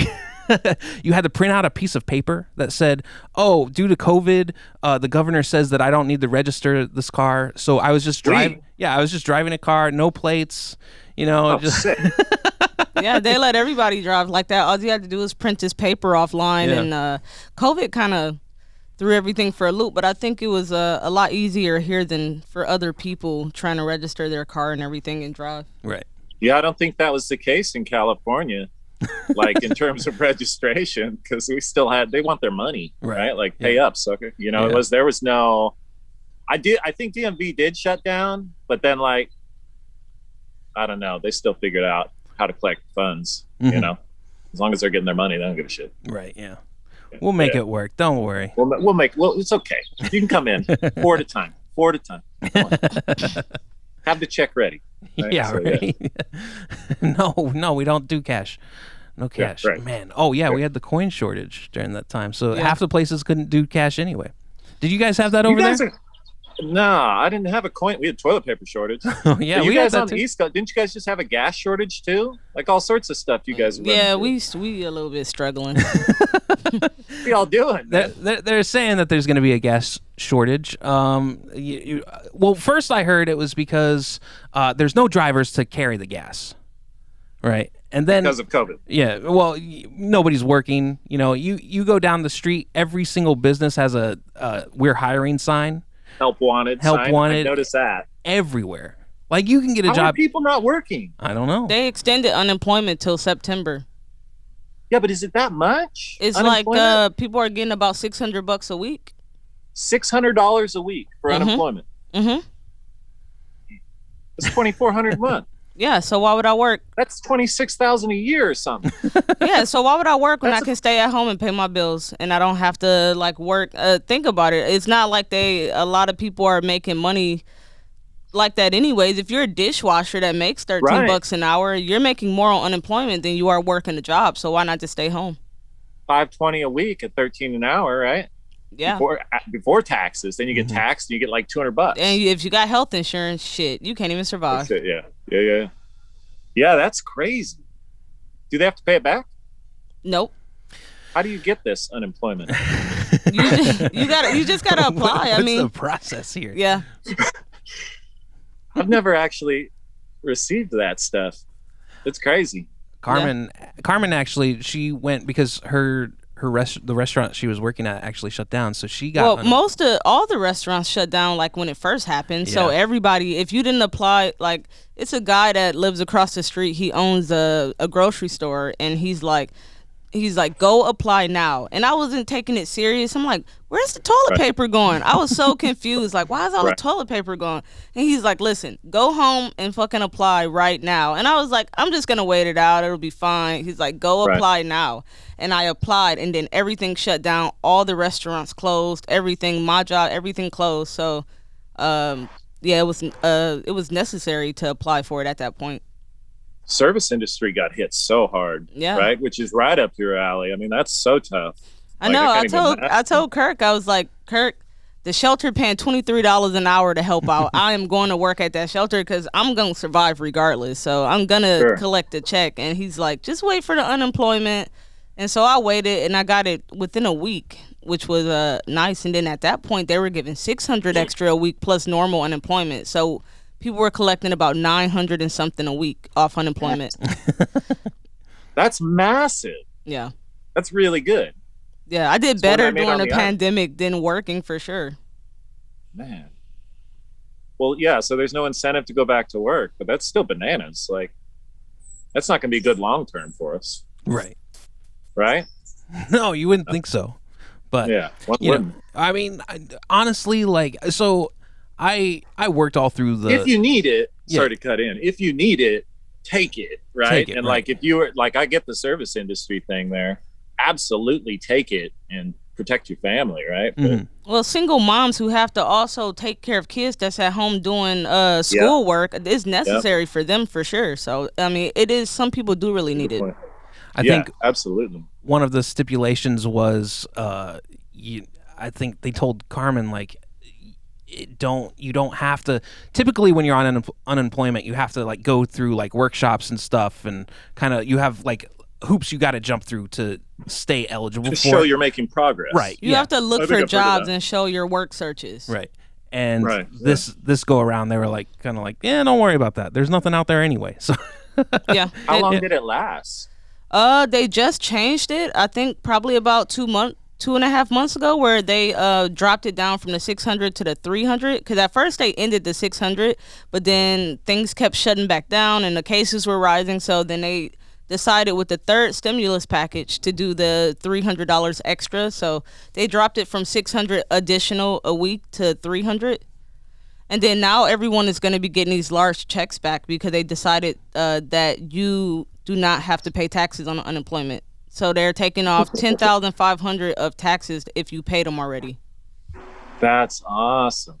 you had to print out a piece of paper that said, "Oh, due to COVID, the governor says that I don't need to register this car." So I was just driving. Yeah, I was just driving a car, no plates. Sick. Yeah, they let everybody drive like that. All you had to do was print this paper offline, and COVID kind of threw everything for a loop. But I think it was a lot easier here than for other people trying to register their car and everything and drive. Right. Yeah, I don't think that was the case in California, like in terms of registration, because they want their money, right? Like pay up, sucker. There was no. I think DMV did shut down, but then I don't know. They still figured out how to collect funds, as long as they're getting their money, they don't give a shit. Right. Yeah. We'll make it work. Don't worry. It's okay. You can come in 4 at a time. Have the check ready. Right? Yeah. So, right. Yeah. No, we don't do cash. No cash. Yeah, right. Man. Oh yeah. We had the coin shortage during that time. So half the places couldn't do cash anyway. Did you guys have that over there? No, I didn't have a coin. We had toilet paper shortage. Oh, yeah, But you we had guys that on the too. East Coast, didn't you guys just have a gas shortage too? Like all sorts of stuff you guys. Yeah, we a little bit struggling. What are y'all doing? Man? They're saying that there's going to be a gas shortage. Well, first I heard it was because there's no drivers to carry the gas, right? And then Because of COVID. yeah, well, nobody's working. You know, you go down the street, every single business has a "we're hiring" sign. Help wanted. Help sign. wanted. I noticed that. Everywhere. Like you can get a How are job. people not working? I don't know. They extended unemployment till September. Yeah, but is it that much? It's like people are getting about $600 a week. $600 a week for unemployment. Mm-hmm. It's $2,400 a month. Yeah, so why would I work? That's $26,000 a year or something. Yeah, so why would I work when I can stay at home and pay my bills and I don't have to like work? Think about it. It's not like a lot of people are making money like that anyways. If you're a dishwasher that makes $13 an hour, you're making more on unemployment than you are working a job. So why not just stay home? $520 a week at $13 an hour, right? Yeah. Before taxes, then you get taxed and you get like $200. And if you got health insurance, shit, you can't even survive. That's it, yeah, that's crazy. Do they have to pay it back? Nope. How do you get this unemployment? You just gotta apply. What's the process here? Yeah. I've never actually received that stuff. It's crazy. Carmen actually, she went because the restaurant she was working at actually shut down, so she got all the restaurants shut down like when it first happened. So everybody, if you didn't apply, like it's a guy that lives across the street, he owns a grocery store, and he's like go apply now. And I wasn't taking it serious. I'm like, where's the toilet paper going? I was so confused, like why is all the toilet paper going? And he's like, listen, go home and fucking apply right now. And I was like, I'm just gonna wait it out, it'll be fine. He's like, go apply now. And I applied, and then everything shut down. All the restaurants closed, everything, my job, everything closed. So it was necessary to apply for it at that point. Service industry got hit so hard, right? Which is right up your alley. I mean, that's so tough. I know. I told Kirk, I was like, Kirk, the shelter paying $23 an hour to help out. I am going to work at that shelter because I'm going to survive regardless. So I'm going to collect a check. And he's like, just wait for the unemployment. And so I waited, and I got it within a week, which was nice. And then at that point, they were giving $600 extra a week plus normal unemployment. So people were collecting about $900 and something a week off unemployment. That's massive. Yeah. That's really good. Yeah, I did better during the pandemic than working for sure. Man. Well, yeah, so there's no incentive to go back to work, but that's still bananas. Like, that's not going to be good long term for us. Right? No, you wouldn't think so. But yeah, I mean, honestly, like, so I worked all through the. If you need it, sorry to cut in. If you need it, take it, right? Like, if you were like, I get the service industry thing there. Absolutely take it and protect your family, right? Well, single moms who have to also take care of kids that's at home doing schoolwork is necessary for them for sure. So, I mean, it is. Some people do really need it. I think absolutely. One of the stipulations was, I think they told Carmen like, you don't have to. Typically, when you're on unemployment, you have to like go through like workshops and stuff, and kind of you have like hoops you got to jump through to stay eligible to show you're making progress. Right. You have to look for jobs and show your work searches. Right. And this go around, they were like kind of like, yeah, don't worry about that. There's nothing out there anyway. So yeah. How long did it last? They just changed it. I think probably about 2.5 months ago, where they dropped it down from the 600 to the 300. Because at first they ended the 600, but then things kept shutting back down and the cases were rising. So then they decided with the third stimulus package to do the $300 extra. So they dropped it from 600 additional a week to 300. And then now everyone is going to be getting these large checks back because they decided that you do not have to pay taxes on unemployment. So they're taking off $10,500 of taxes if you paid them already. That's awesome.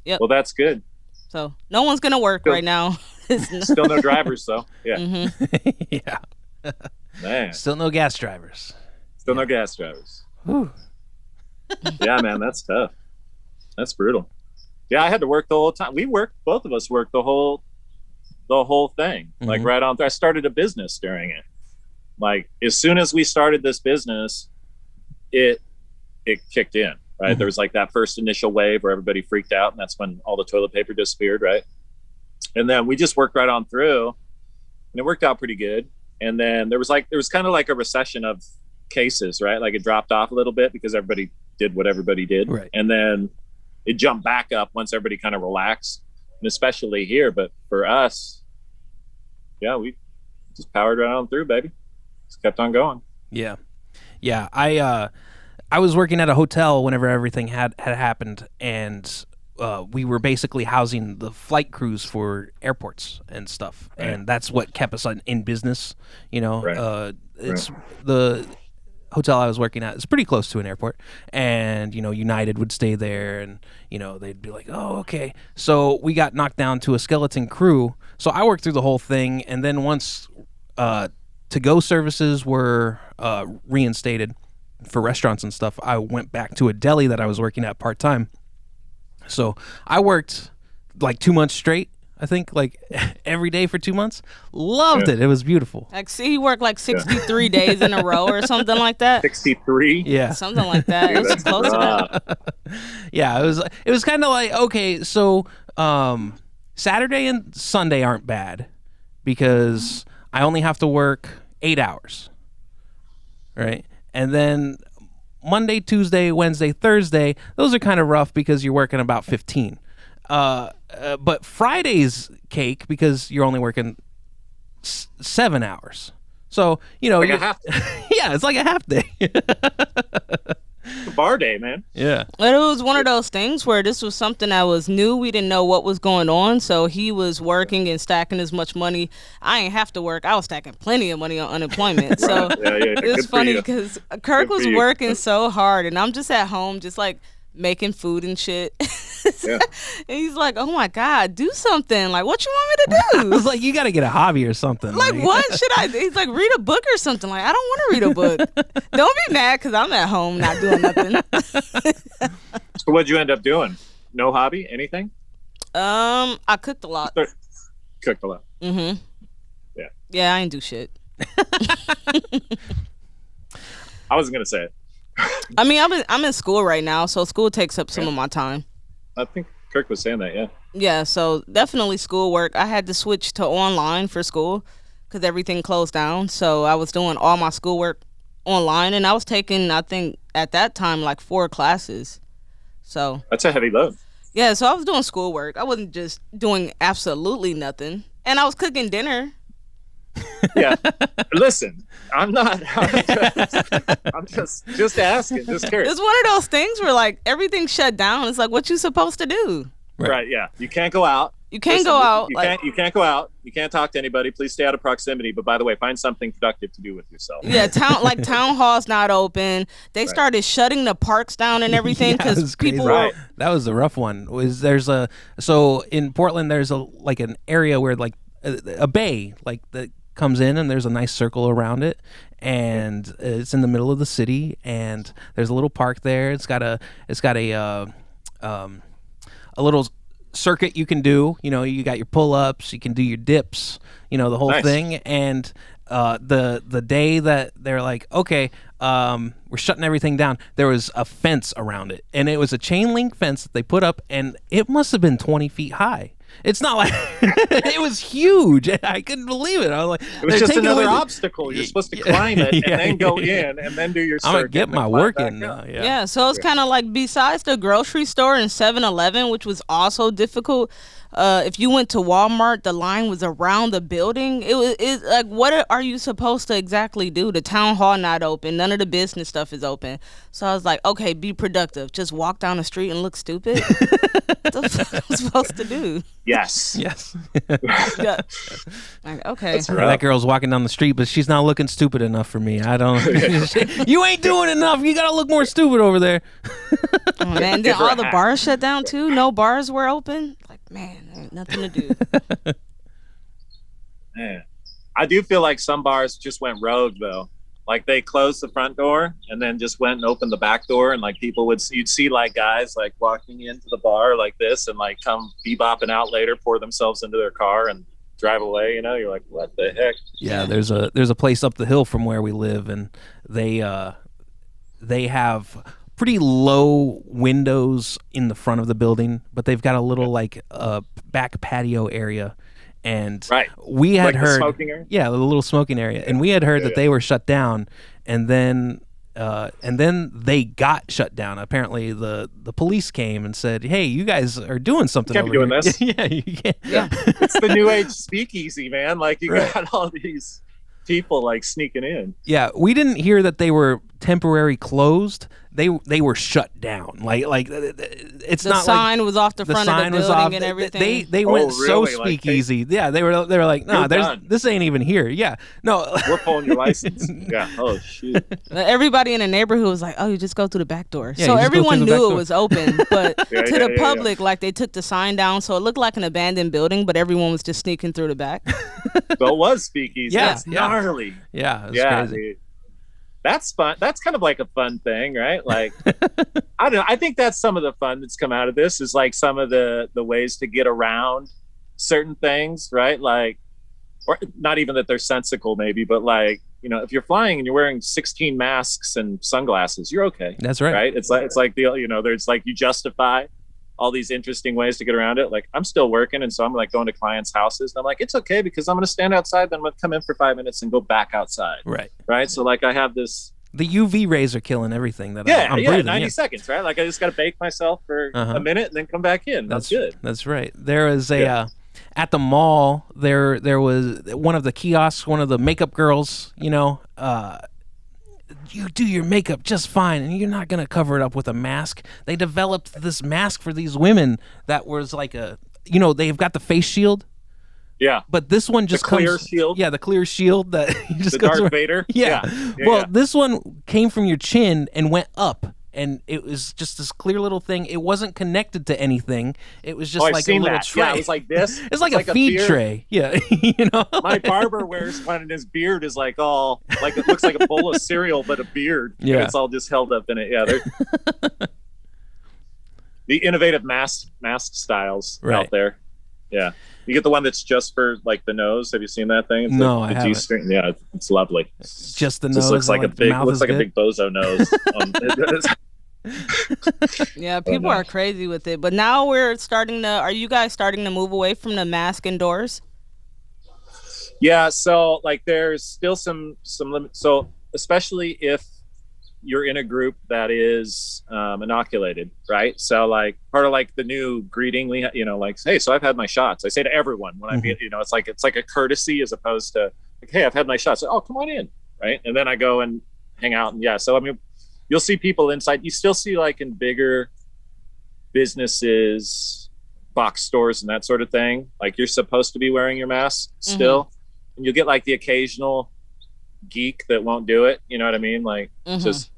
Yep. Well, that's good. So no one's going to work right now. Still no drivers, though. Yeah. Mm-hmm. Yeah. Man. Still no gas drivers. Still no gas drivers. Whew. Yeah, man, that's tough. That's brutal. Yeah, I had to work the whole time. Both of us worked the whole thing. Mm-hmm. Like right on. I started a business during it. Like as soon as we started this business, it kicked in. Right, Mm-hmm. there was like that first initial wave where everybody freaked out, and that's when all the toilet paper disappeared. Right, and then we just worked right on through, and it worked out pretty good. And then there was kind of like a recession of cases, right? Like it dropped off a little bit because everybody did what everybody did, right. And then it jumped back up once everybody kind of relaxed, and especially here. But for us, yeah, we just powered right on through, baby. Just kept on going. Yeah. I was working at a hotel whenever everything had happened, and we were basically housing the flight crews for airports and stuff, right. And that's what kept us in business. Right. It's the hotel I was working at is pretty close to an airport, and United would stay there, and they'd be like, oh, okay. So we got knocked down to a skeleton crew. So I worked through the whole thing, and then once to-go services were reinstated for restaurants and stuff, I went back to a deli that I was working at part-time. So I worked like 2 months straight, I think, like every day for 2 months. Loved it. It was beautiful. Like, see, he worked like 63 days in a row or something like that. 63? Yeah. Something like that. It was close to that. Yeah, it was kind of like, okay, so Saturday and Sunday aren't bad because I only have to work 8 hours, right? And then Monday, Tuesday, Wednesday, Thursday, those are kind of rough because you're working about 15. But Friday's cake because you're only working 7 hours. So, like a half day. Yeah, it's like a half day. It's a bar day, man. Yeah. And it was one of those things where this was something that was new. We didn't know what was going on. So he was working and stacking as much money. I ain't have to work. I was stacking plenty of money on unemployment. So yeah. it was funny because Kirk was working so hard and I'm just at home just like making food and shit. Yeah. And he's like, oh my God, do something. Like, what you want me to I do? was like, you got to get a hobby or something. Like, what should I do? He's like, read a book or something. Like, I don't want to read a book. Don't be mad because I'm at home not doing nothing. So what'd you end up doing? No hobby? Anything? I cooked a lot. Cooked a lot. Mm-hmm. Yeah. Yeah, I ain't do shit. I wasn't gonna say it. I mean, I'm in school right now, so school takes up some of my time. I think Kirk was saying that, yeah. Yeah, so definitely schoolwork. I had to switch to online for school because everything closed down. So I was doing all my schoolwork online, and I was taking, I think, at that time, like 4 classes. So that's a heavy load. Yeah, so I was doing schoolwork. I wasn't just doing absolutely nothing. And I was cooking dinner. Yeah. Listen, I'm just asking, just curious. It's one of those things where like everything shut down. It's like what you supposed to do. Right, yeah. You can't go out. You can't go out. You can't go out. You can't talk to anybody. Please stay out of proximity. But by the way, find something productive to do with yourself. Yeah, town hall's not open. They started shutting the parks down and everything because people were. That was a rough one. So in Portland there's an area where like a bay like that comes in and there's a nice circle around it and it's in the middle of the city and there's a little park there. It's got a little circuit you can do. You got your pull-ups, you can do your dips, the whole thing. And the day that they're like, okay, we're shutting everything down, there was a fence around it, and it was a chain link fence that they put up, and it must have been 20 feet high. It's not like it was huge. I couldn't believe it. I was like, it was just another obstacle. You're supposed to climb it and then go in and then do your circuit. I'm gonna get my work in now. Yeah, so it's kind of like besides the grocery store and 7-Eleven, which was also difficult. If you went to Walmart, the line was around the building. It's like, what are you supposed to exactly do? The town hall not open. None of the business stuff is open. So I was like, okay, be productive. Just walk down the street and look stupid. What the fuck am I supposed to do? Yes. Yeah. Like, okay. That girl's walking down the street, but she's not looking stupid enough for me. I don't. You ain't doing enough. You gotta look more stupid over there. Oh, man. And then all the bars shut down too. No bars were open. Like, man, there ain't nothing to do. Man. I do feel like some bars just went rogue though. Like they closed the front door and then just went and opened the back door, and like you'd see like guys like walking into the bar like this and like come bebopping out later, pour themselves into their car and drive away. You know, you're like, what the heck? Yeah, there's a place up the hill from where we live, and they have pretty low windows in the front of the building, but they've got a little like back patio area. And we had heard, the smoking area? Yeah, the little smoking area, and we had heard that they were shut down, and then they got shut down. Apparently, the police came and said, "Hey, you guys are doing something. You can't be doing here." this. Yeah, you can't. Yeah. It's the new age speakeasy, man. Like you got all these people like sneaking in. Yeah, we didn't hear that they were temporary closed. They were shut down. Like it's the not sign like was off the front of the building off. and everything. They went so really? speakeasy. Yeah, they were like, no, this ain't even here. Yeah, no, we're pulling your license. Yeah. Oh shoot. Everybody in the neighborhood was like, "Oh, you just go through the back door." Yeah, so you just go everyone through the back knew it door. was open, but to the yeah. public, like they took the sign down, so it looked like an abandoned building, but everyone was just sneaking through the back. So it was speakeasy. Yeah, That's gnarly. Yeah, it's Yeah, crazy. dude. That's fun. That's kind of like a fun thing, right? Like, I don't know. I think that's some of the fun that's come out of this is like some of the ways to get around certain things, right? Like, or not even that they're sensical, maybe, but like, you know, if you're flying and you're wearing 16 masks and sunglasses, you're okay. That's right. Right? It's like the, you know, there's like you justify all these interesting ways to get around it. Like I'm still working, and so I'm like going to clients' houses, and I'm like, it's okay because I'm going to stand outside, then I'm going to come in for 5 minutes and go back outside. Right. So like I have this. The UV rays are killing everything that I'm Yeah, breathing. 90 seconds, right? Like I just got to bake myself for a minute and then come back in. That's good. That's right. There is at the mall. There was one of the kiosks, one of the makeup girls. You know, you do your makeup just fine, and you're not gonna cover it up with a mask. They developed this mask for these women that was like they've got the face shield. Yeah. But this one just the clear comes, shield. Yeah, the clear shield that you just The goes Darth around. Vader. Yeah. Yeah, Well, this one came from your chin and went up, and it was just this clear little thing. It wasn't connected to anything. It was just I've like a seen little that. tray. Yeah, it was like this. It's like a feed beard. tray. Yeah, you know. My barber wears one, and his beard is like all like it looks like a bowl of cereal, but a beard. Yeah. And it's all just held up in it. Yeah. The innovative mask styles out there. Yeah. You get the one that's just for like the nose. Have you seen that thing? It's No, like I the haven't. G-string. Yeah, it's lovely. Just the It nose. just looks like a big, mouth is a good. big bozo nose. Yeah, people are crazy with it. But now are you guys starting to move away from the mask indoors? Yeah, so like there's still some limits. So especially if you're in a group that is inoculated, right? So like part of like the new greeting, we like, hey, so I've had my shots. I say to everyone when I meet, it's like a courtesy as opposed to like, hey, I've had my shots. Oh, come on in, right? And then I go and hang out, and so I mean, you'll see people inside. You still see like in bigger businesses, box stores, and that sort of thing. Like you're supposed to be wearing your mask still, and you'll get like the occasional geek that won't do it. You know what I mean? Like just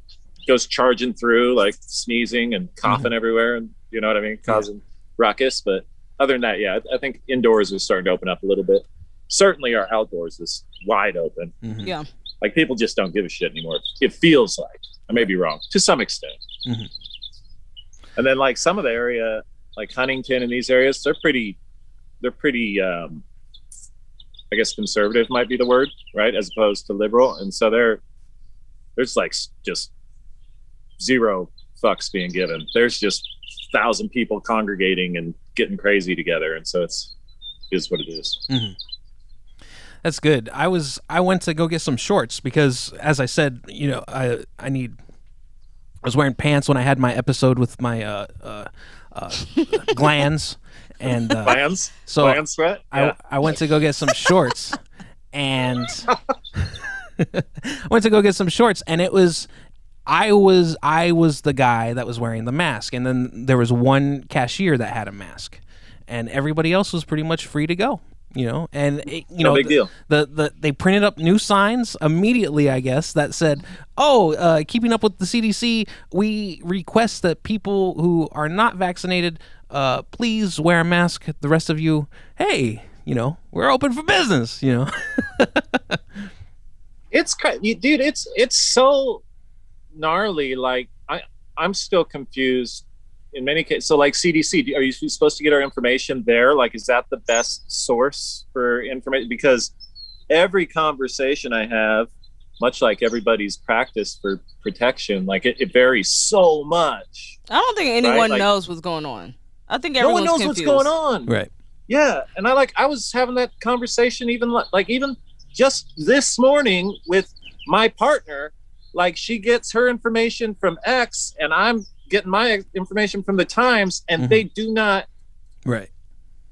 goes charging through, like sneezing and coughing everywhere, and you know what I mean, causing ruckus. But other than that, yeah, I think indoors is starting to open up a little bit. Certainly, our outdoors is wide open. Yeah. Like people just don't give a shit anymore. It feels like. I may be wrong to some extent. And then like some of the area, like Huntington and these areas, they're pretty I guess conservative might be the word, right? As opposed to liberal. And so there's like just zero fucks being given. There's just 1,000 people congregating and getting crazy together. And so it is what it is. That's good. I went to go get some shorts because, as I said, I was wearing pants when I had my episode with my glands and Glands? So Gland sweat? Yeah. I went to go get some shorts and it was I was the guy that was wearing the mask, and then there was one cashier that had a mask, and everybody else was pretty much free to go. And No big deal. They printed up new signs immediately, I guess, that said, keeping up with the CDC, we request that people who are not vaccinated, please wear a mask. The rest of you, hey, we're open for business, It's dude, it's so gnarly. Like I'm still confused in many cases. So like CDC, are you supposed to get our information there? Like, is that the best source for information? Because every conversation I have, much like everybody's practice for protection, like it varies so much. I don't think anyone right? Like, knows what's going on. I think no everyone's one knows confused. what's going on. Right. Yeah, and I was having that conversation even just this morning with my partner. Like, she gets her information from X, and I'm getting my information from the Times, and they do not. Right.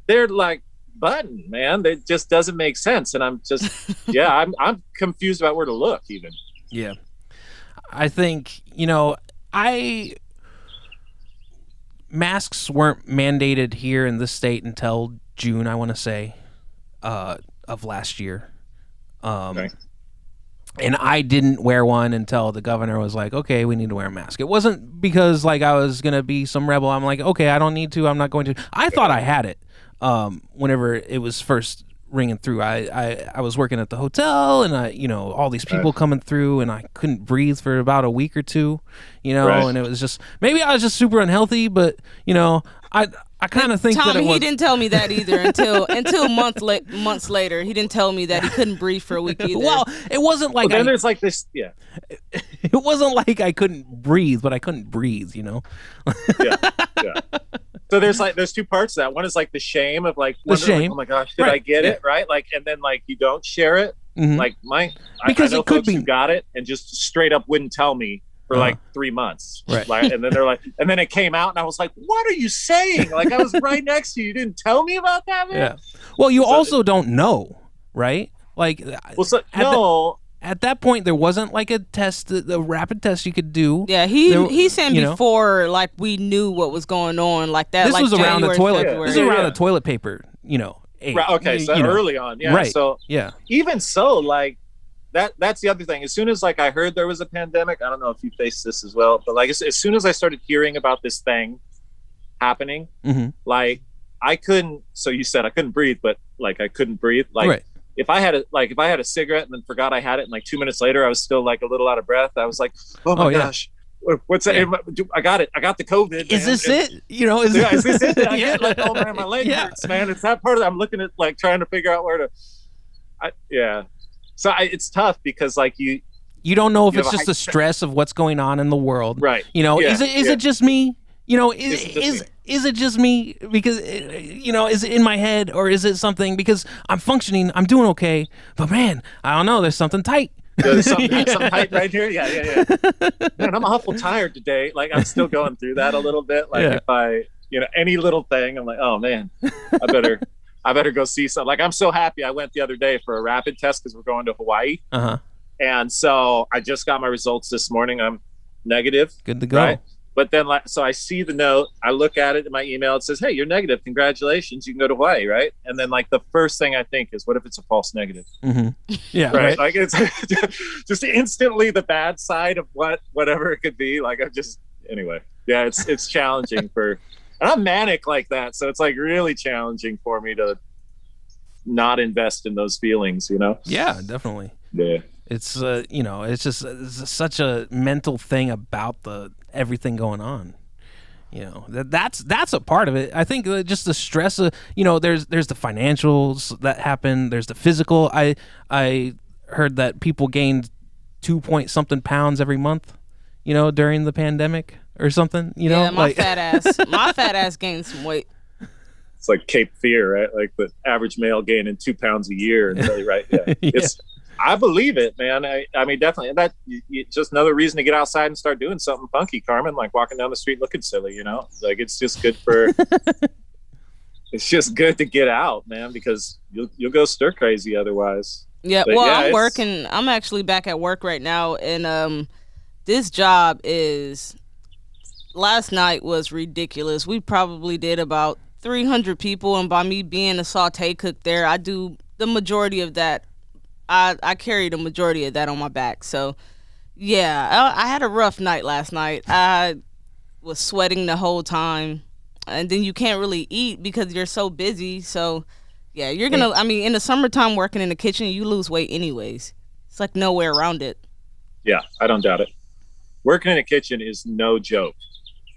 They're like button, man. It just doesn't make sense, and I'm just I'm confused about where to look even. Yeah, I think masks weren't mandated here in this state until June, I want to say, of last year. Okay. And I didn't wear one until the governor was like, okay, we need to wear a mask. It wasn't because like I was going to be some rebel. I'm like, okay, I don't need to. I'm not going to. I thought I had it whenever it was first ringing through. I was working at the hotel, and all these people coming through, and I couldn't breathe for about a week or two, and it was just, maybe I was just super unhealthy, but I kind of think Tommy, that it was. He didn't tell me that either until months later. He didn't tell me that he couldn't breathe for a week either. Well, it wasn't like then there's like this, yeah. It wasn't like I couldn't breathe, but I couldn't breathe, yeah. So there's two parts to that. One is like the shame of like, shame. Like, oh my gosh, did I get it right? Like, and then like you don't share it. Like because I know it could folks be who got it and just straight up wouldn't tell me for like 3 months. Right. Like, and then they're like, and then it came out, and I was like, what are you saying? Like, I was right next to you. You didn't tell me about that, man. Yeah. Well, you also don't know, right? Like, at that point, there wasn't like a test, a rapid test you could do. Yeah, he said before, like, we knew what was going on, like that. This like was around January, the toilet. February. This was around the toilet paper, age. Right, okay, so early on, yeah. Right. So yeah. Even so, like that's the other thing. As soon as like I heard there was a pandemic, I don't know if you faced this as well, but like as soon as I started hearing about this thing happening, like I couldn't. So you said I couldn't breathe, but like I couldn't breathe. Like right. if I had a cigarette and then forgot I had it, and like 2 minutes later I was still like a little out of breath, I was like, oh my gosh. What's that? Yeah. I got it. I got the COVID. Is this it? Is this it? I get like, oh man, my leg hurts, man. It's that part of it. I'm looking at like trying to figure out where to. So it's tough because like you don't know if it's just the stress of what's going on in the world, right? Is it just me? Is it just me? Because is it in my head, or is it something? Because I'm functioning, I'm doing okay, but man, I don't know. There's something tight. There's something tight right here. Yeah. Man, I'm awful tired today. Like I'm still going through that a little bit. Like if I, any little thing, I'm like, oh man, I better go see something. Like I'm so happy I went the other day for a rapid test because we're going to Hawaii. And so I just got my results this morning. I'm negative. Good to go. Right? But then, so I see the note. I look at it in my email. It says, "Hey, you're negative. Congratulations. You can go to Hawaii." Right? And then, like, the first thing I think is, "What if it's a false negative?" Yeah. Right. Like it's just instantly the bad side of whatever it could be. Like anyway. Yeah, it's challenging and I'm manic like that, so it's like really challenging for me to not invest in those feelings. Yeah, definitely. Yeah. It's it's just such a mental thing about everything going on. That's a part of it. I think just the stress of there's the financials that happen. There's the physical. I heard that people gained 2-point-something pounds every month, during the pandemic or something. Yeah, my fat ass gained some weight. It's like Cape Fear, right? Like the average male gaining 2 pounds a year. Right? Yeah. I believe it, man. I mean, definitely. And it's just another reason to get outside and start doing something funky, Carmen, like walking down the street looking silly, Like it's just good it's just good to get out, man, because you'll go stir crazy otherwise. Yeah, but I'm working. I'm actually back at work right now, and this job last night was ridiculous. We probably did about 300 people, and by me being a saute cook there, I do the majority of that. I carry the majority of that on my back. So, yeah, I had a rough night last night. I was sweating the whole time. And then you can't really eat because you're so busy. So, yeah, you're going to, in the summertime working in the kitchen, you lose weight anyways. It's like no way around it. Yeah, I don't doubt it. Working in a kitchen is no joke,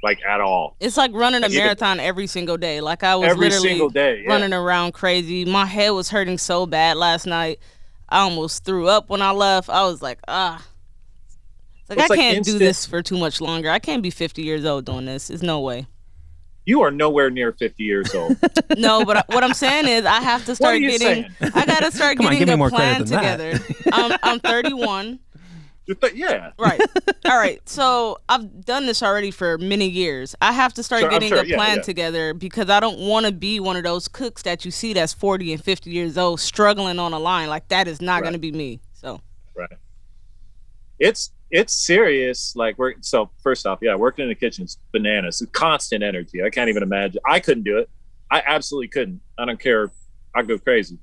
like at all. It's like running a marathon every single day. Like I was Every literally single day, yeah. running around crazy. My head was hurting so bad last night. I almost threw up when I left. I was like, Like, I can't do this for too much longer. I can't be 50 years old doing this. There's no way. You are nowhere near 50 years old. No, but what I'm saying is I have to start getting. I got to start getting a plan together. I'm 31. Yeah. Right. All right. So I've done this already for many years. I have to start getting a plan together because I don't want to be one of those cooks that you see that's 40 and 50 years old struggling on a line. Like, that is not going to be me. So. Right. It's serious. Like, so first off, working in the kitchen's bananas. It's constant energy. I can't even imagine. I couldn't do it. I absolutely couldn't. I don't care. I'd go crazy.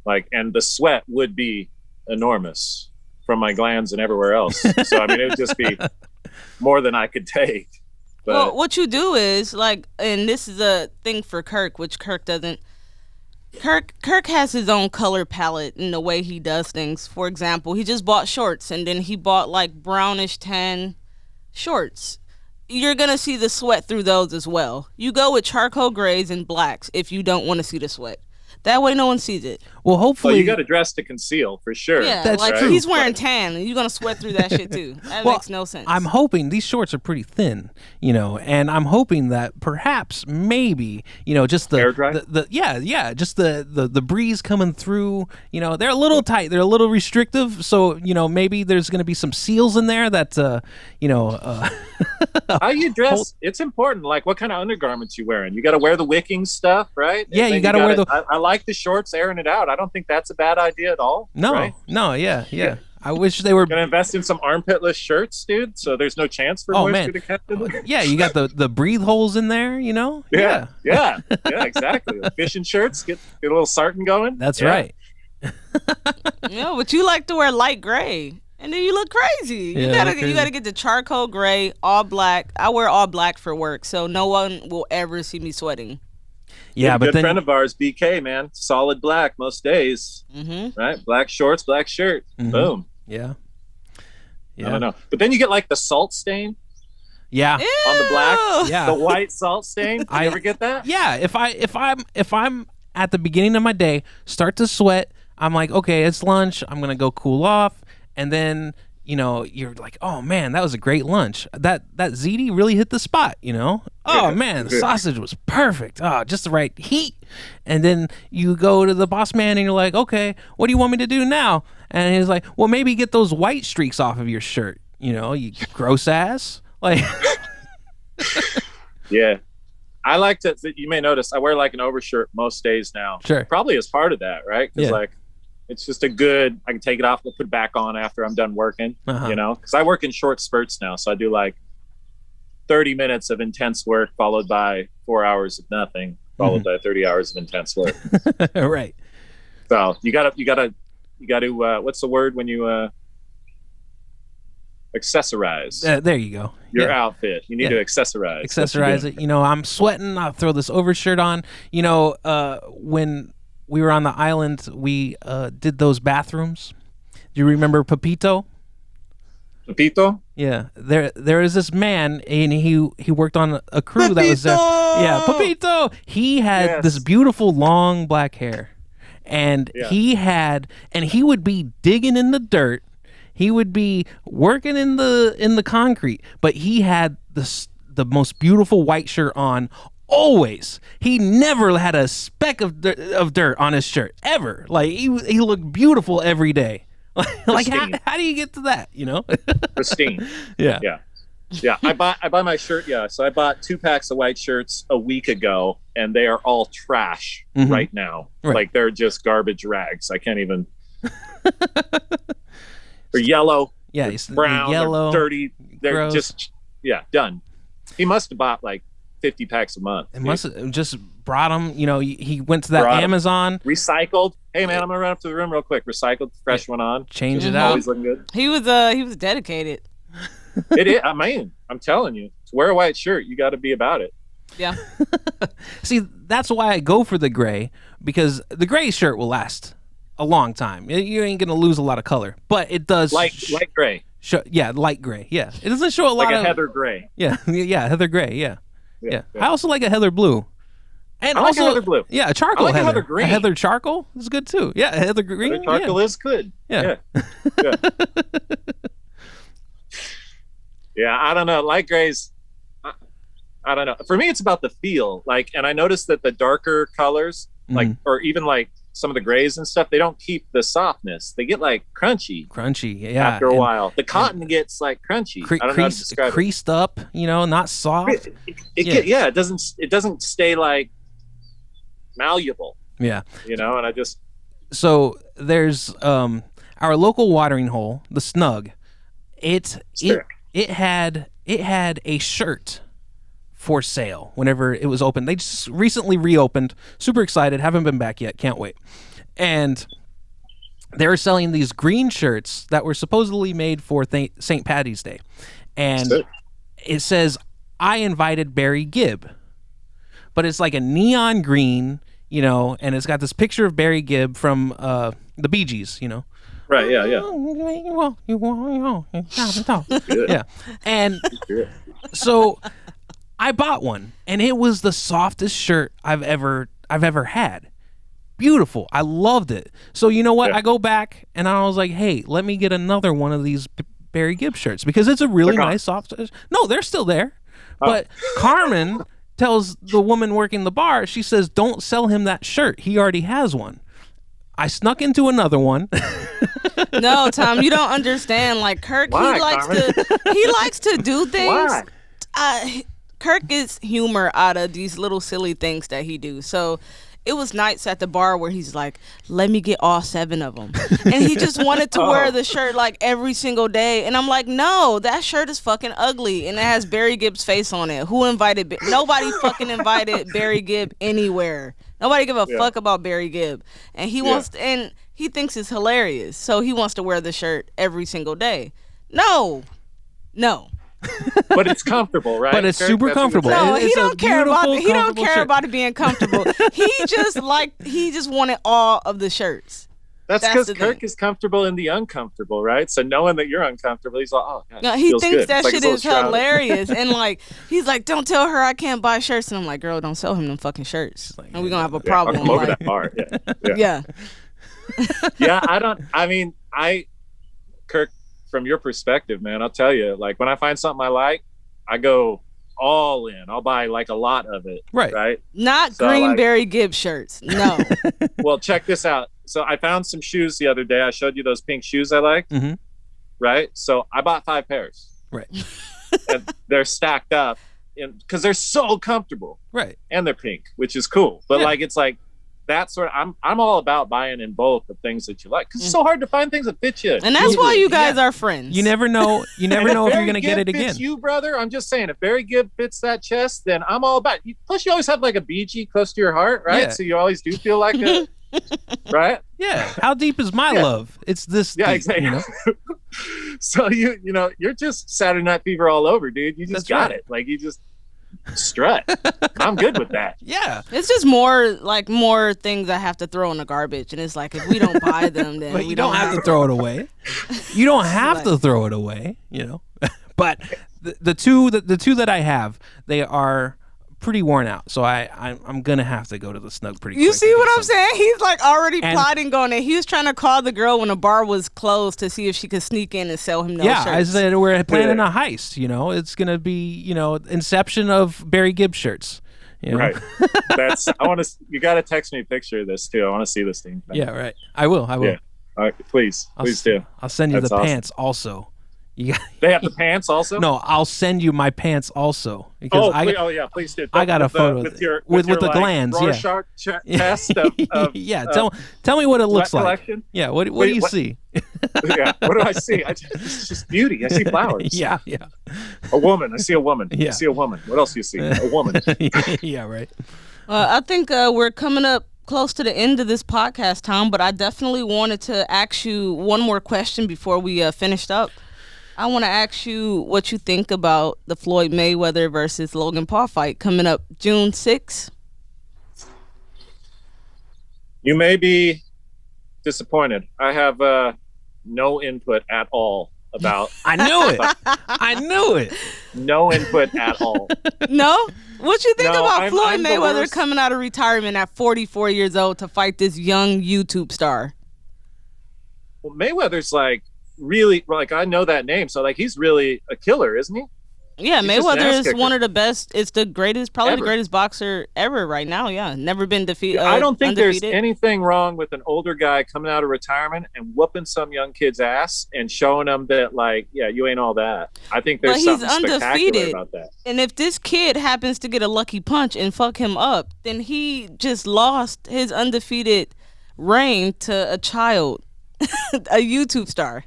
Like, and the sweat would be enormous from my glands and everywhere else. So I mean, it would just be more than I could take. But, well, what you do is like, and this is a thing for Kirk, which Kirk doesn't. Kirk has his own color palette in the way he does things. For example, he just bought shorts and then he bought like brownish tan shorts. You're going to see the sweat through those as well. You go with charcoal grays and blacks if you don't want to see the sweat. That way no one sees it. Well, hopefully... Well, you got to dress to conceal, for sure. Yeah, that's like true. He's wearing tan, and you're going to sweat through that shit, too. That makes no sense. I'm hoping... These shorts are pretty thin, and I'm hoping that perhaps, maybe, just the... Air dry? Just the breeze coming through, they're a little tight. They're a little restrictive, so, maybe there's going to be some seals in there that, How you dress, it's important. Like, what kind of undergarments you wearing? You got to wear the wicking stuff, right? Yeah, you got to wear the... I like the shorts, airing it out. I don't think that's a bad idea at all. No, right? No, yeah. I wish they were gonna invest in some armpitless shirts, dude. So there's no chance for moisture to catch in them. Yeah, you got the breathe holes in there, Yeah, exactly. Fishing shirts, get a little sartan going. That's right. But you like to wear light gray. And then you look crazy. You gotta get the charcoal gray, all black. I wear all black for work, so no one will ever see me sweating. Yeah, but good friend of ours, BK, man, solid black most days. Mm-hmm. Right, black shorts, black shirt. Mm-hmm. Boom. Yeah. I don't know, but then you get like the salt stain. Yeah. Ew. On the black. Yeah. The white salt stain. You ever get that? Yeah. If I'm at the beginning of my day, start to sweat, I'm like, okay, it's lunch. I'm gonna go cool off, and then. You're like, oh man, that was a great lunch. That ziti really hit the spot. Oh man, the sausage was perfect. Oh, just the right heat. And then you go to the boss man and you're like, okay, what do you want me to do now? And he's like, well, maybe get those white streaks off of your shirt. You gross ass. Like, yeah. I like to. You may notice I wear like an overshirt most days now. Sure. Probably as part of that, right? Because it's just I can take it off and put it back on after I'm done working, because I work in short spurts now. So I do like 30 minutes of intense work followed by 4 hours of nothing, followed by 30 hours of intense work. Right. So you gotta, what's the word when you, accessorize? There you go. Your outfit. You need to accessorize. Accessorize it. I'm sweating. I'll throw this overshirt on, when we were on the island, we did those bathrooms. Do you remember Pepito? Pepito? Yeah. There is this man, and he worked on a crew Pepito! That was there. Yeah, Pepito. He had this beautiful long black hair. And he would be digging in the dirt. He would be working in the concrete, but he had the most beautiful white shirt on. Always. He never had a speck of dirt on his shirt ever. Like he looked beautiful every day. Like how do you get to that? Pristine. Yeah. I buy my shirt. Yeah. So I bought 2 packs of white shirts a week ago, and they are all trash right now. Right. Like they're just garbage rags. I can't even. They're yellow. Yeah. They're brown. Yellow. They're dirty. They're gross. Just done. He must have bought like 50 packs a month. It must have just brought him, he went to that Amazon. Recycled. Hey man, I'm gonna run up to the room real quick. Recycled, fresh one on. Change it out. Always looking good. He was dedicated. It is. I mean, I'm telling you, to wear a white shirt, you got to be about it. Yeah. See, that's why I go for the gray, because the gray shirt will last a long time. You ain't gonna lose a lot of color, but it does light gray. Light gray. Yeah, it doesn't show a lot like of a heather gray. Yeah, heather gray. Yeah. I also like a heather blue. And I like also, a heather blue. Yeah, a charcoal I like heather. a heather green. A heather charcoal is good too. Yeah, a heather green. Heather charcoal is good. Yeah. Yeah, I don't know. Light grays, I don't know. For me, it's about the feel. Like, and I noticed that the darker colors, like, or even like some of the grays and stuff, they don't keep the softness. They get like crunchy. Yeah. After a while, the cotton gets like crunchy. I don't know how to describe creased it. up. Not soft. It doesn't stay like malleable. Yeah. And I just. So there's our local watering hole, the Snug. It had a shirt for sale whenever it was open. They just recently reopened. Super excited. Haven't been back yet. Can't wait. And they were selling these green shirts that were supposedly made for St. Patty's Day. And it says, I invited Barry Gibb. But it's like a neon green, and it's got this picture of Barry Gibb from the Bee Gees, Right, yeah. Yeah. And so I bought one, and it was the softest shirt I've ever had. Beautiful. I loved it. So you know what? Yeah. I go back and I was like, hey, let me get another one of these Barry Gibb shirts because it's a really nice soft. No, they're still there. Oh. But Carmen tells the woman working the bar, she says, don't sell him that shirt. He already has one. I snuck into another one. No, Tom, you don't understand. Like Kirk, Why, he likes to do things. Why? Kirk gets humor out of these little silly things that he do. So it was nights at the bar where he's like, let me get all 7 of them. And he just wanted to wear the shirt like every single day. And I'm like, no, that shirt is fucking ugly. And it has Barry Gibb's face on it. Who invited? Nobody fucking invited Barry Gibb anywhere. Nobody give a fuck about Barry Gibb. And he wants to, and he thinks it's hilarious. So he wants to wear the shirt every single day. No. But it's comfortable, right? But it's super comfortable. No, he don't care about it. He don't care about it being comfortable. He just wanted all of the shirts. That's because Kirk is comfortable in the uncomfortable, right? So knowing that you're uncomfortable, he's like, oh, God, no, he thinks good. that like shit is hilarious. And like, he's like, don't tell her I can't buy shirts. And I'm like, girl, don't sell him them fucking shirts. Like, and we're going to have a problem. I'll come over that bar. Yeah. Yeah. Kirk, from your perspective, man, I'll tell you, like when I find something I like, I go all in. I'll buy like a lot of it. Right. Not so green Barry Gibb shirts. No. Well, check this out. So I found some shoes the other day. I showed you those pink shoes I liked. Mm-hmm. Right. So I bought 5 pairs. Right. And they're stacked up because they're so comfortable. Right. And they're pink, which is cool. But like, it's like that sort of, I'm all about buying in bulk the things that you like because it's so hard to find things that fit you. And that's why you guys are friends. You never know. You never know if you're going to get it again. You, brother, I'm just saying, if Barry Gibb fits that chest, then I'm all about it. Plus, you always have like a BG close to your heart, right? Yeah. So you always do feel like a, right? Yeah. How deep is my love? It's this. Yeah, deep, exactly. So you're just Saturday Night Fever all over, dude. You just got it. Like you just strut. I'm good with that. Yeah. It's just more things I have to throw in the garbage, and it's like if we don't buy them, then but you don't have to throw it away. You don't have to throw it away, But the two that I have, they are pretty worn out. So I'm gonna have to go to the Snug pretty quick. You see what I'm saying? He's like already plotting on it. He was trying to call the girl when the bar was closed to see if she could sneak in and sell him those shirts. I said we're planning a heist. It's gonna be inception of Barry Gibb shirts. Right. You got to text me a picture of this too. I want to see this thing. Yeah. Right. I will. Yeah. All right. Please do. I'll send you the pants also. They have the pants also? No, I'll send you my pants also. Because please do. I got a photo with the glands. Rorschach test of yeah. Tell me what it looks like. Collection? Yeah. What do you see? Yeah. What do I see? It's just beauty. I see flowers. Yeah. A woman. I see a woman. Yeah. I see a woman. What else do you see? A woman. Yeah. Right. I think we're coming up close to the end of this podcast, Tom. But I definitely wanted to ask you one more question before we finished up. I want to ask you what you think about the Floyd Mayweather versus Logan Paul fight coming up June 6th. You may be disappointed. I have no input at all about. I knew it. I knew it. No input at all. No? What you think No, about Floyd I'm the Mayweather worst. coming out of retirement at 44 years old to fight this young YouTube star? Well, Mayweather's like really like I know that name, so like he's really a killer, isn't he? Yeah, He's just an Mayweather ass is kicker. one of the best. It's the greatest, probably Ever. the greatest boxer ever right now. Yeah, never been defeated. I don't think undefeated. there's anything wrong with an older guy coming out of retirement and whooping some young kid's ass and showing them that, like, yeah, you ain't all that. I think there's But he's something spectacular undefeated. about that. And if this kid happens to get a lucky punch and fuck him up, then he just lost his undefeated reign to a child, a YouTube star.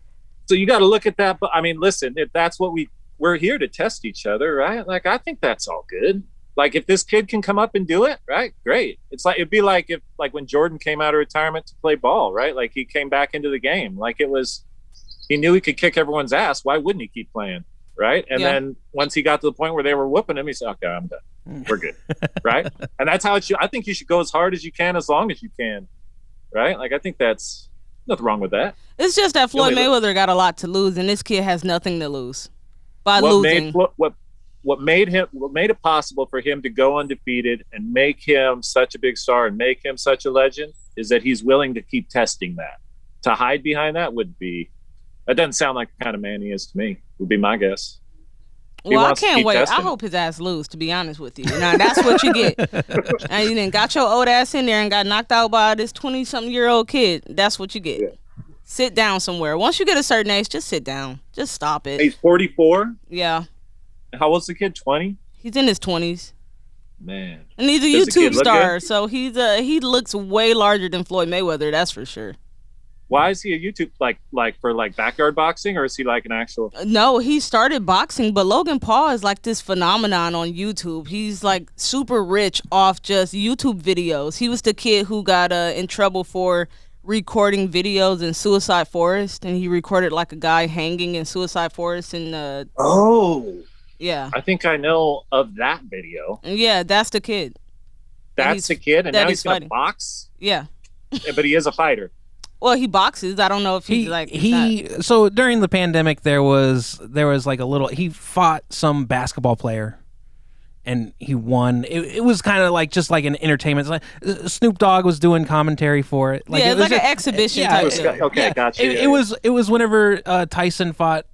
So you got to look at that. But I mean, listen, if that's what we're here to test each other, right? Like, I think that's all good. Like, if this kid can come up and do it, right? Great. It's like, it'd be like if, like when Jordan came out of retirement to play ball, right? Like he came back into the game. Like he knew he could kick everyone's ass. Why wouldn't he keep playing? Right. And then once he got to the point where they were whooping him, he said, okay, I'm done. We're good. Right. And that's how it should. I think you should go as hard as you can, as long as you can. Right. Like, I think that's nothing wrong with that. It's just that Floyd only- Mayweather got a lot to lose, and this kid has nothing to lose by What losing. made it possible for him to go undefeated and make him such a big star and make him such a legend is that he's willing to keep testing that. To hide behind that that doesn't sound like the kind of man he is to me, would be my guess. He Well, I wants to can't keep wait. testing I it. hope his ass lose, to be honest with you. Now, that's what you get. And you done got your old ass in there and got knocked out by this 20-something-year-old kid. That's what you get. Yeah. Sit down somewhere. Once you get a certain age, just sit down. Just stop it. He's 44. Yeah. How old's the kid? 20? He's in his 20s. Man. And he's a Does the kid YouTube look star, good? so he looks way larger than Floyd Mayweather, that's for sure. Why is he a YouTube like for backyard boxing, or is he like an actual? No, he started boxing, but Logan Paul is like this phenomenon on YouTube. He's like super rich off just YouTube videos. He was the kid who got in trouble for recording videos in Suicide Forest, and he recorded like a guy hanging in Suicide Forest and Oh, yeah. I think I know of that video. Yeah, that's the kid. That's the kid, and that now he's he's gonna fighting. box. Yeah. But he is a fighter. Well, he boxes. I don't know if he's like So during the pandemic there was like a little, he fought some basketball player and he won. It was kind of like just like an entertainment. It's like Snoop Dogg was doing commentary for it. yeah, it it's was like an exhibition yeah, type it- thing. Okay, gotcha. It was whenever Tyson fought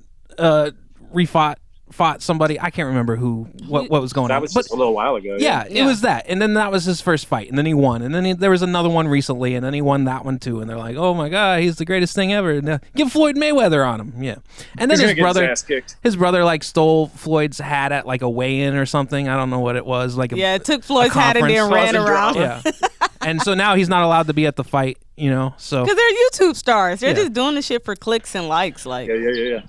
somebody. I can't remember what was going That on. was But just a little while ago. yeah, Yeah. it was that, and then that was his first fight, and then he won, and then there was another one recently, and then he won that one too, and they're like, "Oh my god, he's the greatest thing ever!" And, give Floyd Mayweather on him, yeah. And then He's his gonna get brother, his ass kicked. like stole Floyd's hat at like a weigh-in or something. I don't know what it was. Like Yeah, it took Floyd's hat in there and conference. ran around. Yeah, and so now he's not allowed to be at the fight, So Because they're YouTube stars. They're Yeah. just doing the shit for clicks and likes. Like, Yeah.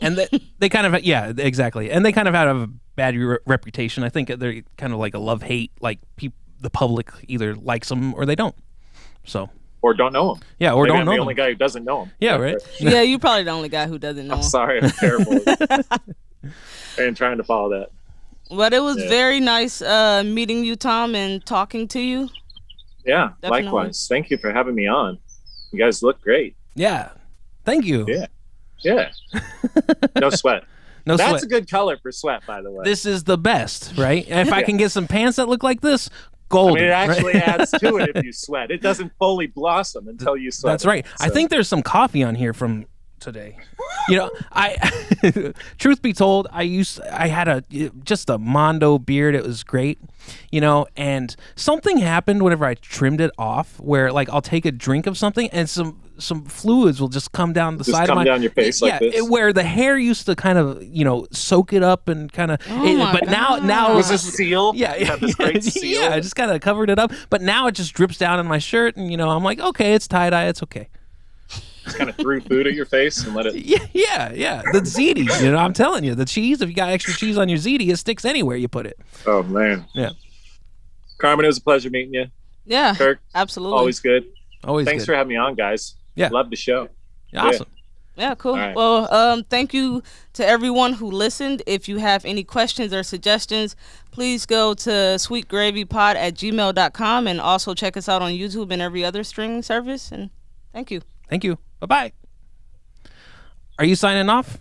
and they kind of exactly, and they kind of had a bad reputation. I think they're kind of like a love-hate. Like the public either likes them or they don't. So Or don't know him. yeah, or Maybe don't I'm know the them. only guy who doesn't know him. Yeah, right. yeah, you're probably the only guy who doesn't know. I'm him. sorry, I'm terrible. And trying to follow that. But it was Yeah. very nice meeting you, Tom, and talking to you. Yeah, Definitely. likewise. Thank you for having me on. You guys look great. Yeah, thank you. Yeah. Yeah. No sweat. No That's sweat. a good color for sweat, by the way. This is the best, right? And if I Yeah. can get some pants that look like this, I golden. mean, it actually right? adds to it if you sweat. It doesn't fully blossom until you sweat. That's right. I So- think there's some coffee on here from today. I truth be told, I had just a Mondo beard. It was great, and something happened whenever I trimmed it off where like I'll take a drink of something and some fluids will just come down the Just side come of my down your face like this? where the hair used to kind of soak it up and kind of my but now Was this seal? yeah, You have this great seal. yeah, I just kind of covered it up, but now it just drips down in my shirt, and I'm like, okay, it's tie dye, it's okay. Just kind of threw food at your face and let it. Yeah. The ziti, I'm telling you, the cheese. If you got extra cheese on your ziti, it sticks anywhere you put it. Oh man. Yeah, Carmen, it was a pleasure meeting you. Yeah, Kirk, absolutely. always good. always. Thanks good. for having me on, guys. Yeah. Love the show. Awesome. Yeah, cool. All right. Well, thank you to everyone who listened. If you have any questions or suggestions, please go to sweetgravypod@gmail.com and also check us out on YouTube and every other streaming service. And Thank you. Thank you. Bye-bye. Are you signing off?